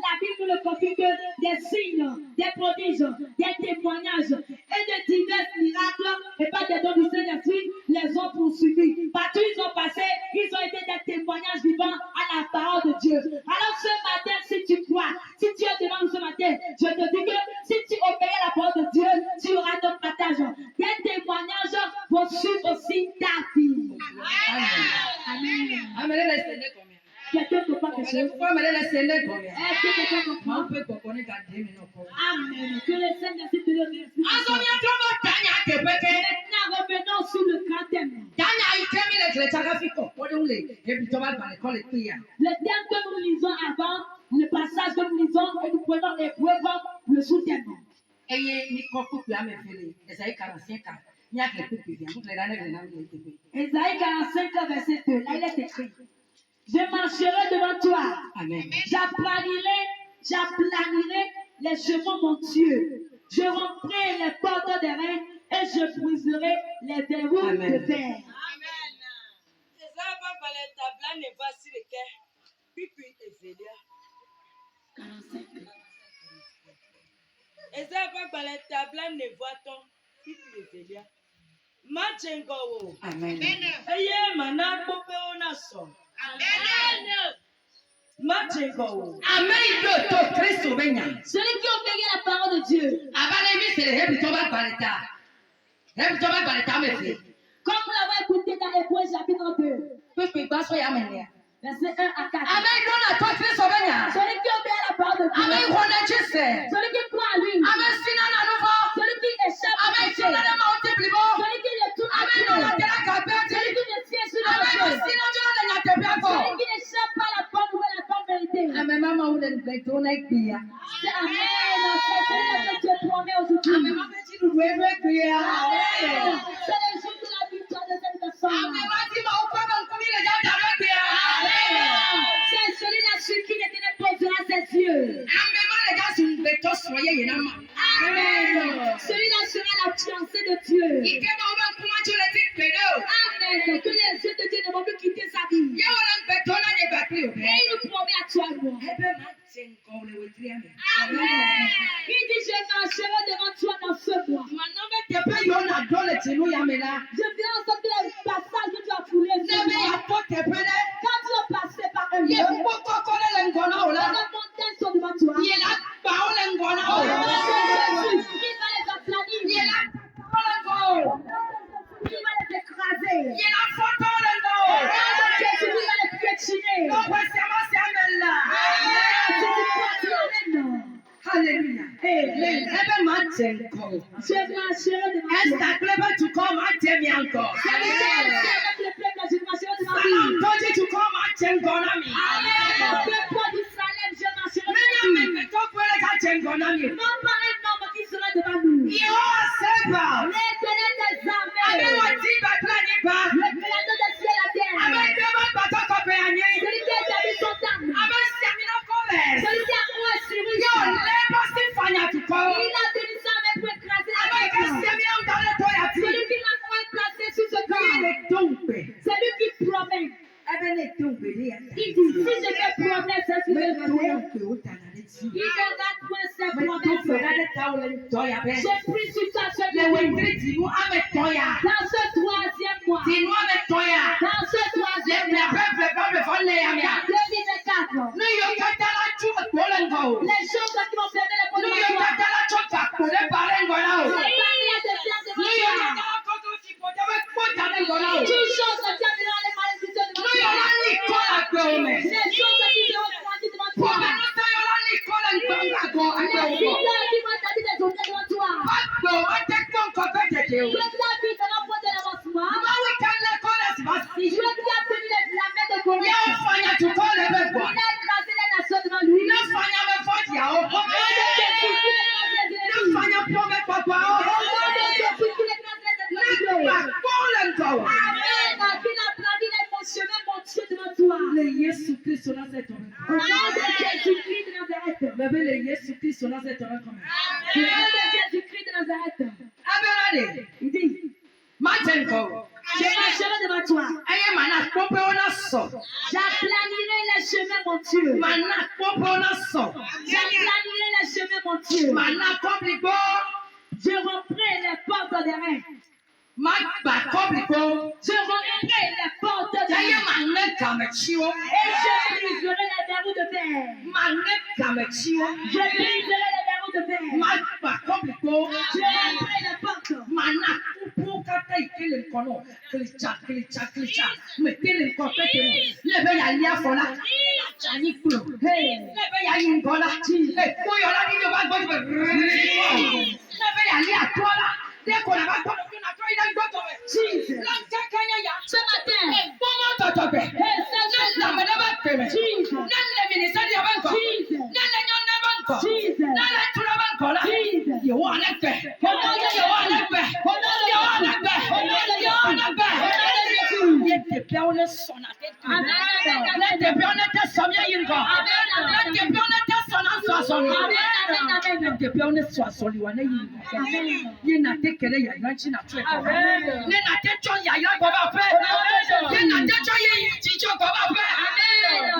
La Bible nous le confirme que des signes, des prodiges, des témoignages et de divers miracles et pas des dons du Saint-Esprit les ont poursuivis. Partout ils ont passé, ils ont été des témoignages vivants à la parole de Dieu. Alors ce matin, si tu crois, si Dieu te demande ce matin, je te dis que si tu obéis à la parole de Dieu, tu auras ton partage. Des témoignages vont suivre aussi ta vie. Amen. Ame le sene combien? Quelqu'un comprend quelque chose? Ame le sene combien? Est-ce que quelqu'un comprend? Ma pe koko ne ka de mi no ko. Amen. Que le Saint-Esprit te le réexplique. Azonia trobo tanya te peke. Maintenant, revenons sur le grand thème. Tanya itemi le kle chaka fiko. Ode ule. Ebi to ba le ko le piya. Le thème que nous lisons avant, le passage que nous lisons et nous prenons épreuve, le sous-thème. Eye ni ko kuku ame fele. Esaïe 45 ans. Ni ak le kuku bien. Vous le dane le na le tepe. Ésaïe 45, verset 2. Là, il est écrit. Je marcherai devant toi. Amen. J'aplanirai les chemins montueux. Je romprai les portes des reins et je briserai les verrous Amen. de fer. Ezaba bale tabla ne vasi leke. Pipi evelia. 45. Ezaba bale tabla ne voaton. Pipi evelia. Machengo wo. Amen. Eye mana pope ona so. Machengo wo. Amen do to Kristo benya. Celui qui obéit à la parole de Dieu, Abale mi se le hebi to ba baleta. Hebi to ba baleta me fe. comme nous l'avons écouté dans Hébreux chapitre 2, Pepe gba so ya menia. verset 1 à 4. Amen do na to Kristo benya. Celui qui obéit à la parole de Dieu, Amen ho na chise. celui qui croit à lui, Amen sina na no fo. celui qui échappe au Amen péché, sina na ma ote blibo. celui qui ne tourne à Amen do na Dieu, tera ka celui beti. qui ne tient sur la Amen Dieu, sina do na nya te bia ko. celui qui n'échappe pas à la bonne nouvelle, la bonne vérité. Amen mama wo le gbeto na gbia. C'est Amen. C'est celui que Dieu promet aujourd'hui. Amen mama ti du we we gbia. Amen. C'est le jour de la victoire de cette personne. Amen ma ti ma o ko ba nkumi le ja ta gbia. Amen. C'est celui-là sur qui l'Éternel posera ses yeux. Amen ma le ja sun gbeto so ye ye na ma. Amen. Celui-là sera la fiancée de Dieu. Ike ma o ba nkuma ju le ti pedo. Amen. Que les yeux de Dieu ne vont plus quitter sa vie. Ye wala gbeto na ye ba pri o. Et il nous promet à toi et moi. Ebe ma ti nko le we tri ame. Amen. Il dit, je marcherai devant toi dans ce mois. Ma no be te pe yo na do le ti nu ya me la. Je viens en sorte que le passage que tu as foulé ce Ne be mois. ya po te pe le. Quand tu vas passer par un Ye lieu, po ko ko le ngona o la. les montagnes sont devant toi. Ye la pa o le ngona Au o. nom de Jésus, il va les aplanir. Ye la pa o le ngo. Il va les écraser. Ye la foto le ngo. Au nom de Jésus, il va les piétiner. No we se ma se me la. Si tu crois, tu amènes. Hallelujah. Amen. Ebe ma ti nko. Je marcherai devant toi. Esther klebe tu ko ma te mi anko. C'est le Seigneur avec le peuple, je marcherai devant Salam lui. toji tu ko ma te ngona mi. Amen. Mon peuple d'Israël, je marcherai Menya devant me lui. me to kwele ka te ngona mi. Non pas un homme qui sera devant nous. Yehowa seba. L'Éternel des Abe armées. wa ti ba plani ba. Le créateur des cieux et la Abe terre. de ba ba to ko pe anye. Celui qui a établi son temple. Abe si ami no ko le. Celui qui a oué sur Yo le ba si fanya tu ko. il a tenu sa main pour écraser Abe la ke si terre. ami am dale to ya ti. Celui Il ne rate point ses promesses. J'ai pris sur toi ce début. Dans ce troisième mois. Dans ce troisième mois. 2024. Les choses qui vont fermer les portes de toi. Les barrières de pierre devant toi. Toutes choses qui amèneront les malédictions devant toi. Les choses qui seront grandies devant toi. Les fidèles qui vont t'habiter des hôtels devant toi. Que ta vie te rapporte de l'avancement. Dieu qui a tenu la main de Corée. Il a écrasé les nations devant lui. Yesu Kristo Nazareth. Au nom de Jésus-Christ de Nazareth. Bébé le Yesu Kristo Nazareth. Au nom de Jésus-Christ de Nazareth. Abelade. Il dit, Martin Go. je marcherai devant toi. Aye mana pompe ona so. J'aplanirai les chemins, mon Dieu. Mana pompe ona so. J'aplanirai les chemins, mon Dieu. Mana compliqué. Je romprai les portes des reins. Magba compliqué. Je romprai les portes des Aye reins. mana kamechio. Et je briserai les verrous de fer. Mana kamechio. Je briserai les verrous de fer. Magba compliqué. Je romprai les portes. Mana pupu kata ikele kono. Klicha. Metele kope temo. Lebe ya lia fola. Chani kulo. Hey. Lebe ya yingola. Hey. Koyo la ni ba gbo. Lebe ya lia tola. Deko na ba to na to ida gbo to. Jesus. Lanka kanya ya. Ce matin. Pomo to to be. Hey, Na me na ba teme. Jesus. Nan le ministeri ya banko. Jesus. Nan le nyonna banko. Jesus. Nan le tula banko la. Jesus. Ye wa na pe. Ye wa na pe. Let the pure son at it. Let the pure son in God. Let the pure son as son. Let the pure son you are name. You not take care of your lunch in a trip. Then I take on your Baba. Then I take on your teacher Baba.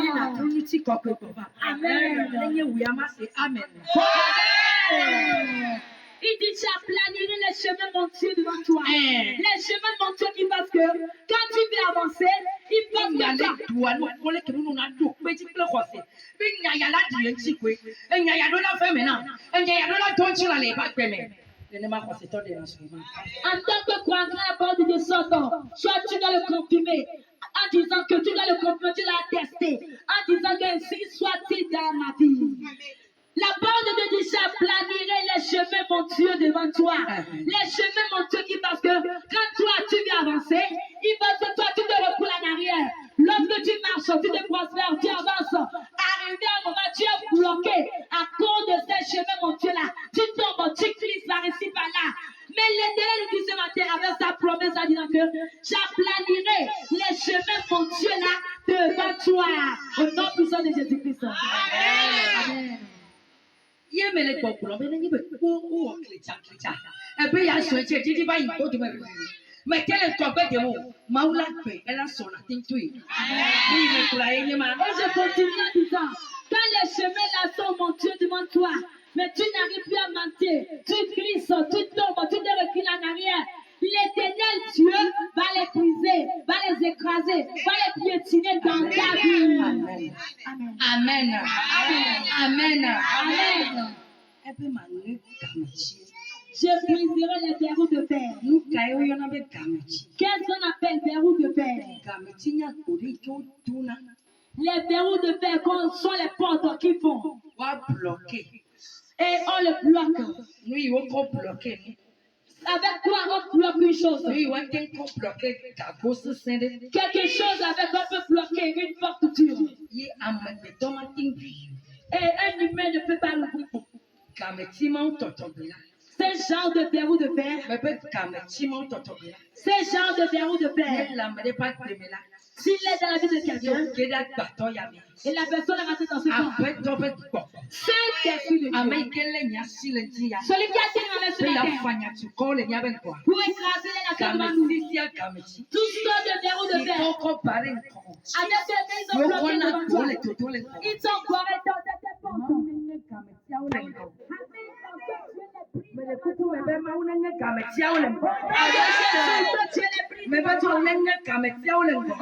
You not unity copy Baba. Amen. Then you we must say Amen. Il dit, j'aplanirai les chemins, mon Dieu, devant toi. Les chemins, mon Dieu, qui parce que quand tu veux avancer, il passe par toi. En tant que croyant, la parole de Dieu sort, soit tu dois le confirmer. En disant que tu dois le confirmer, tu l'as testé. En disant que ainsi soit-il dans ma vie. La parole de Dieu dit, j'aplanirai les chemins, mon Dieu, devant toi. Les chemins, mon Dieu, qui parce que quand toi, tu veux avancer, il pense que toi, tu te recoules en arrière. Lorsque tu marches, tu te prospères, tu avances. Arrivé à un moment, tu es bloqué à cause de ces chemins, mon Dieu, là. Tu tombes, tu glisses par ici, par là. Mais l'Éternel dit ce matin avec sa promesse en disant que j'aplanirai les chemins, mon Dieu, là, devant toi. Au nom puissant de Jésus-Christ. Amen. Ye mele populo be ni be o klicha. Ebe ya so eche didi ba yin ko de me. Me tele to gbe de mo. Maula pe ela so na tintui. Ni me kula ye ma. Et je continue en disant, quand les chemins là sont, mon Dieu, devant toi, mais tu n'arrives plus à monter, tu glisses, tu tombes, tu te recules en arrière. L'Éternel Dieu va les briser, va les écraser, va les piétiner dans ta vie. Amen. Je briserai les verrous de fer. Qu'est-ce qu'on appelle verrous de fer? Les verrous de fer sont les portes qui font. Et on le bloque. Avec quoi on bloque une chose? Quelque chose avec on peut bloquer une porte dure. Et un humain ne peut pas l'ouvrir. Ce genre de verrou de fer. Ce genre de verrou de fer. S'il est dans la vie de quelqu'un, Keda Bato Yami. et la personne est rentrée dans ce temps, Après, Tobet Bok. Saint-Esprit de Dieu, Amekele Nyasilentia. celui qui a tenu ma main sur la Pela terre, Fanya Tukole Nyabenkwa. pour écraser les nations devant nous, Kamesisia Kamechi. tout sortes de verrous de fer, Kitoko Barenko. avec des mains, ils ont bloqué Yokona devant toi. Tole Totole. Ils sont barrés dans tes portes. Kametia Ulenko. Mais Mele kuku bebe maunenge kametia Ulenko. tu es les pris. Mebe Tonenge Kametia Ulenko.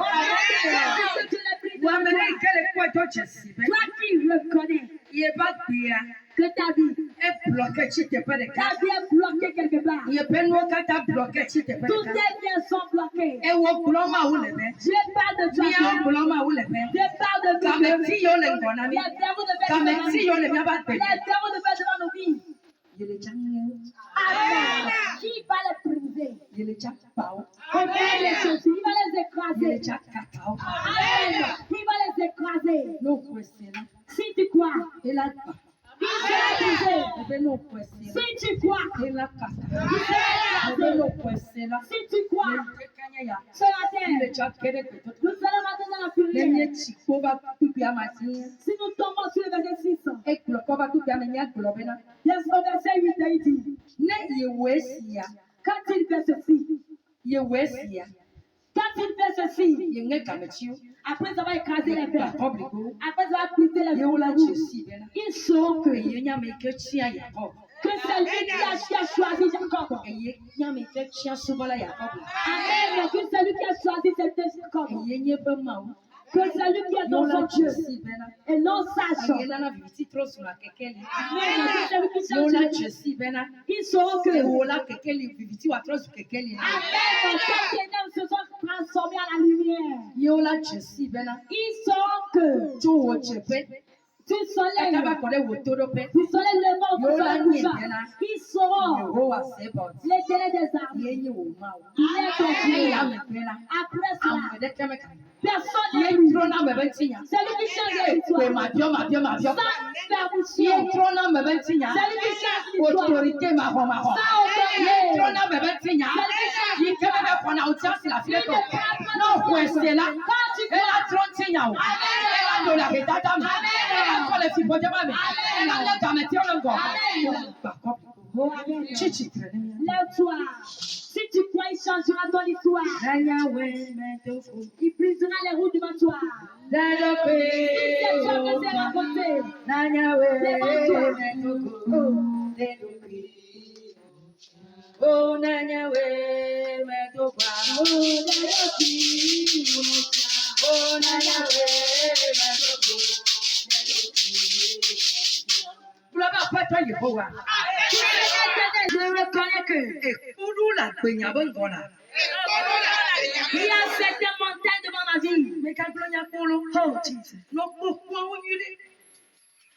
Tu es les pris. Wamene Ikele Kweto Chesibe. Toi qui reconnais Yeba Bia. que ta vie, Et bloqué Chitepe de ta Ka. vie est bloquée quelque part. Yebenwo Kata bloqué Chitepe Tous de Ka. tes biens sont bloqués. Ewo Bloma Ulebe. Dieu parle de toi. Mia Bloma Ulebe. Dieu parle de toi. Kameti Yolenko Nami. Les verrous de fer devant nous. Kameti Yolenko Nami. Les verrous de fer devant nos vies. Yele Jange. Amen. Qui va les briser? Yele Jakpao. On va les sauter. Il va les Yele écraser. Jakatao. Amen. Il va les écraser. No kwesela. Si tu crois, Elakpa. il sera brisé. Ebe no kwesela. Si tu crois, Elakata. il sera Ebe écrasé. no kwesela. Si tu crois, Kanya ya. sur la terre, Yele Jakere Kweto. nous allons rentrer dans la fureur. Lenye Chikoba Tupi Amati. Si nous tombons sur le verset 6, Eklokoba Tupi Amenya Globena. yes, au verset 8, il dit, Ne Yewesia. quand il fait ceci, Yewesia. quand il fait ceci, Yenge Kamechiu. après avoir écrasé les verres, Publico. après avoir brisé les Yeola verres, Chesi Bena. ils sauront que Yenya Meke Chia Yakob. c'est lui qui a choisi Jacob. Eye Nyameke Chia Subala Yakob. Amen. Que c'est lui qui a choisi cet Jacob. Yenye Bemau. Que c'est lui qui est dans Yola son Dieu Chesi Bena. et non sage. Ayena viti trosula kekeli. Amen. Que c'est lui qui Yola change. Chesi Bena. Ils sauront que Ewola kekeli viti wa trosu kekeli. Amen. Ces ténèbres se sont transformées en la lumière. Yola Chesi Bena. Ils sauront que Jowo Chepe. tu soleil, Akaba kole wotorope. tu soleil le monde, tu soleil le couchant. Ils sauront Yehowa Sebot. l'éternel des armes. Yenye Woma. Il est ton Dieu. Eya mepela. Après cela, Amede kemeka. personne n'est Ye trona mebentinya. c'est lui qui change Kwe l'histoire. mabio. Sans permission. Ye trona mebentinya. C'est lui qui change l'histoire. Autorité maho. Sans Ye autorité. trona mebentinya. Ye kemebe kona utiasi la fileko. No kwesela. Quand tu Ela trontinya o. Ela dola ketata mi. Ela kole fibote mami. Ela lega metio ngo. Bakop. Chichi trene. lève-toi. Si tu crois, il changera ton histoire. Nanya we metofo. Il brisera les roues devant toi. Dalope. C'est toi que c'est raconté. Nanya we metofo. Oh, Nanya we metofo. Oh, Nanya we metofo. Vous l'avez appelé Yehowa. Je reconnais que Ekuru la gbenya bongola. il y a certaines montagnes devant ma vie. Me ka glonya kolo. Oh Jesus. No pokwa onyule.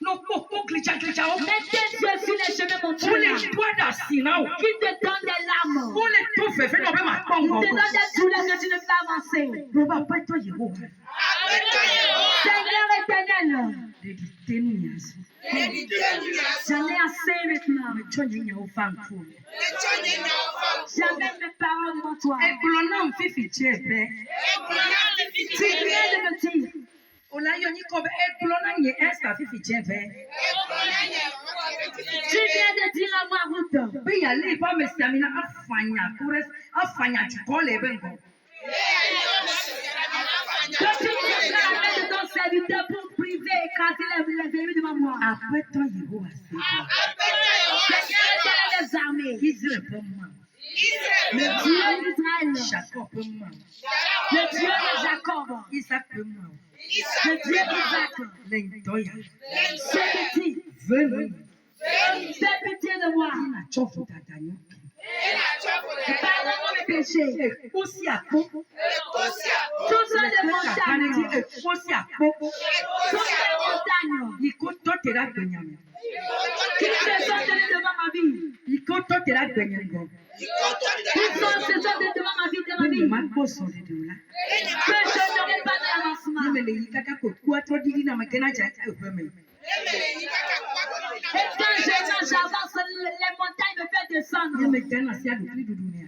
No pokwa klicha o. Mais tes yeux sur les chemins Vous montagneux les doigts d'Assina. qui te donnent des larmes. Vous les tout fait no be ma Qui pongo. te donnent des douleurs que tu ne peux avancer. Vous va pas to Yehowa. Seigneur éternel, De tenias. j'en ai assez maintenant. Me chonye nya ofanku. J'amène mes paroles devant toi. Eglona mfifi chebe. Tu viens de me dire Olayo ni ko be eglona nye Esther fifi chebe. Tu viens de dire à moi, Ruth, Be ya le ba me stamina afanya chikole bengo. que tu tiendras la main de ton serviteur pour priver et écraser les ennemis devant moi. Après toi Yehowa Sebot. Seigneur éternel des armées, Israël pour moi. le Dieu d'Israël, Jacob pour moi. le Dieu de Jacob, Isaac pour moi. le Dieu d'Isaac, Lendoya. c'est petit, Venu. fais pitié de moi. Na chofu tatanyo. Pardonne-moi mes péchés. Aussi à po. Tous ceux des montagnes, Aussi à po. tous ces montagnes Iko totera gbenyame. qui se sont tenues devant ma vie, Iko totera gbenyengo. qui se sont tenues devant ma vie, Beni ma boso de dola. que je n'aurai pas d'avancement. Yemele yikaka ko kuatro didi na makena ja efeme. Et quand j'avance, les montagnes me font descendre. Yeme jana si adu kli dudunia.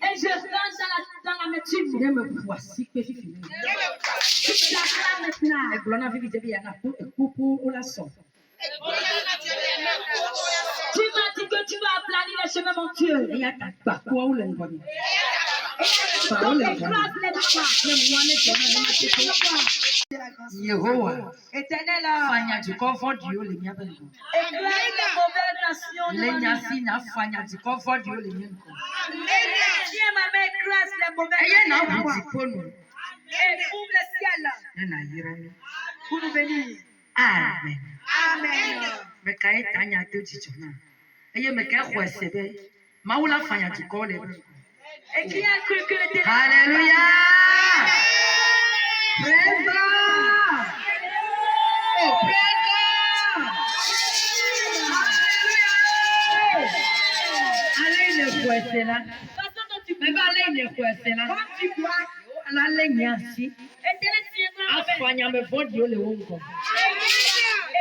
Et je rentre dans la métude. ne me voici que fifi. Tu l'acclames maintenant. Et glona vivi de bien na pour la son. Tu m'as dit que tu vas aplanir les chemins, mon Dieu. Et ya ta quoi ou le ngoni. Donc, écrase les bras. Yehowa. Éternel, Fanya du confort du haut les miens ben. écrase les mauvaises nations. Les nyasi na fanya du confort du haut les miens. Tiens ma main, écrase les mauvaises Eye na nations. wuti ponu. Et ouvre le ciel Ne na yirami. pour nous bénir. Amen. Amen. Me kai tanya to chichona. Eye me kai khwesebe. Maula fanya du ko le. Et qui a cru que l'éternel. Alléluia. Praise God. Oh, praise God. Hallelujah. Allez le kwese la. Façon dont tu Me ba allez le kwese la. comme tu crois. La le nyasi. Éternel, tiendra ma main. Afanya me fodi yo le wonko.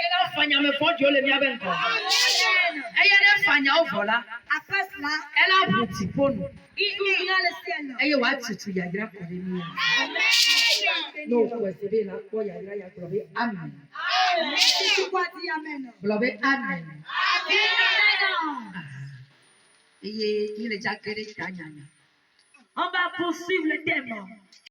Ela fanya me fodi yo le mi abenko. Amen. Eye ne fanya o vola. Après cela, Ela buti ponu. il ouvrira le ciel. Eye wa tutu ya gra ko ni. No kwese la ko ya gra ya ko be amen. Si tu crois, dis Amen. Globe amen. Amen. Eye ile ja kere tanya. On va poursuivre le thème.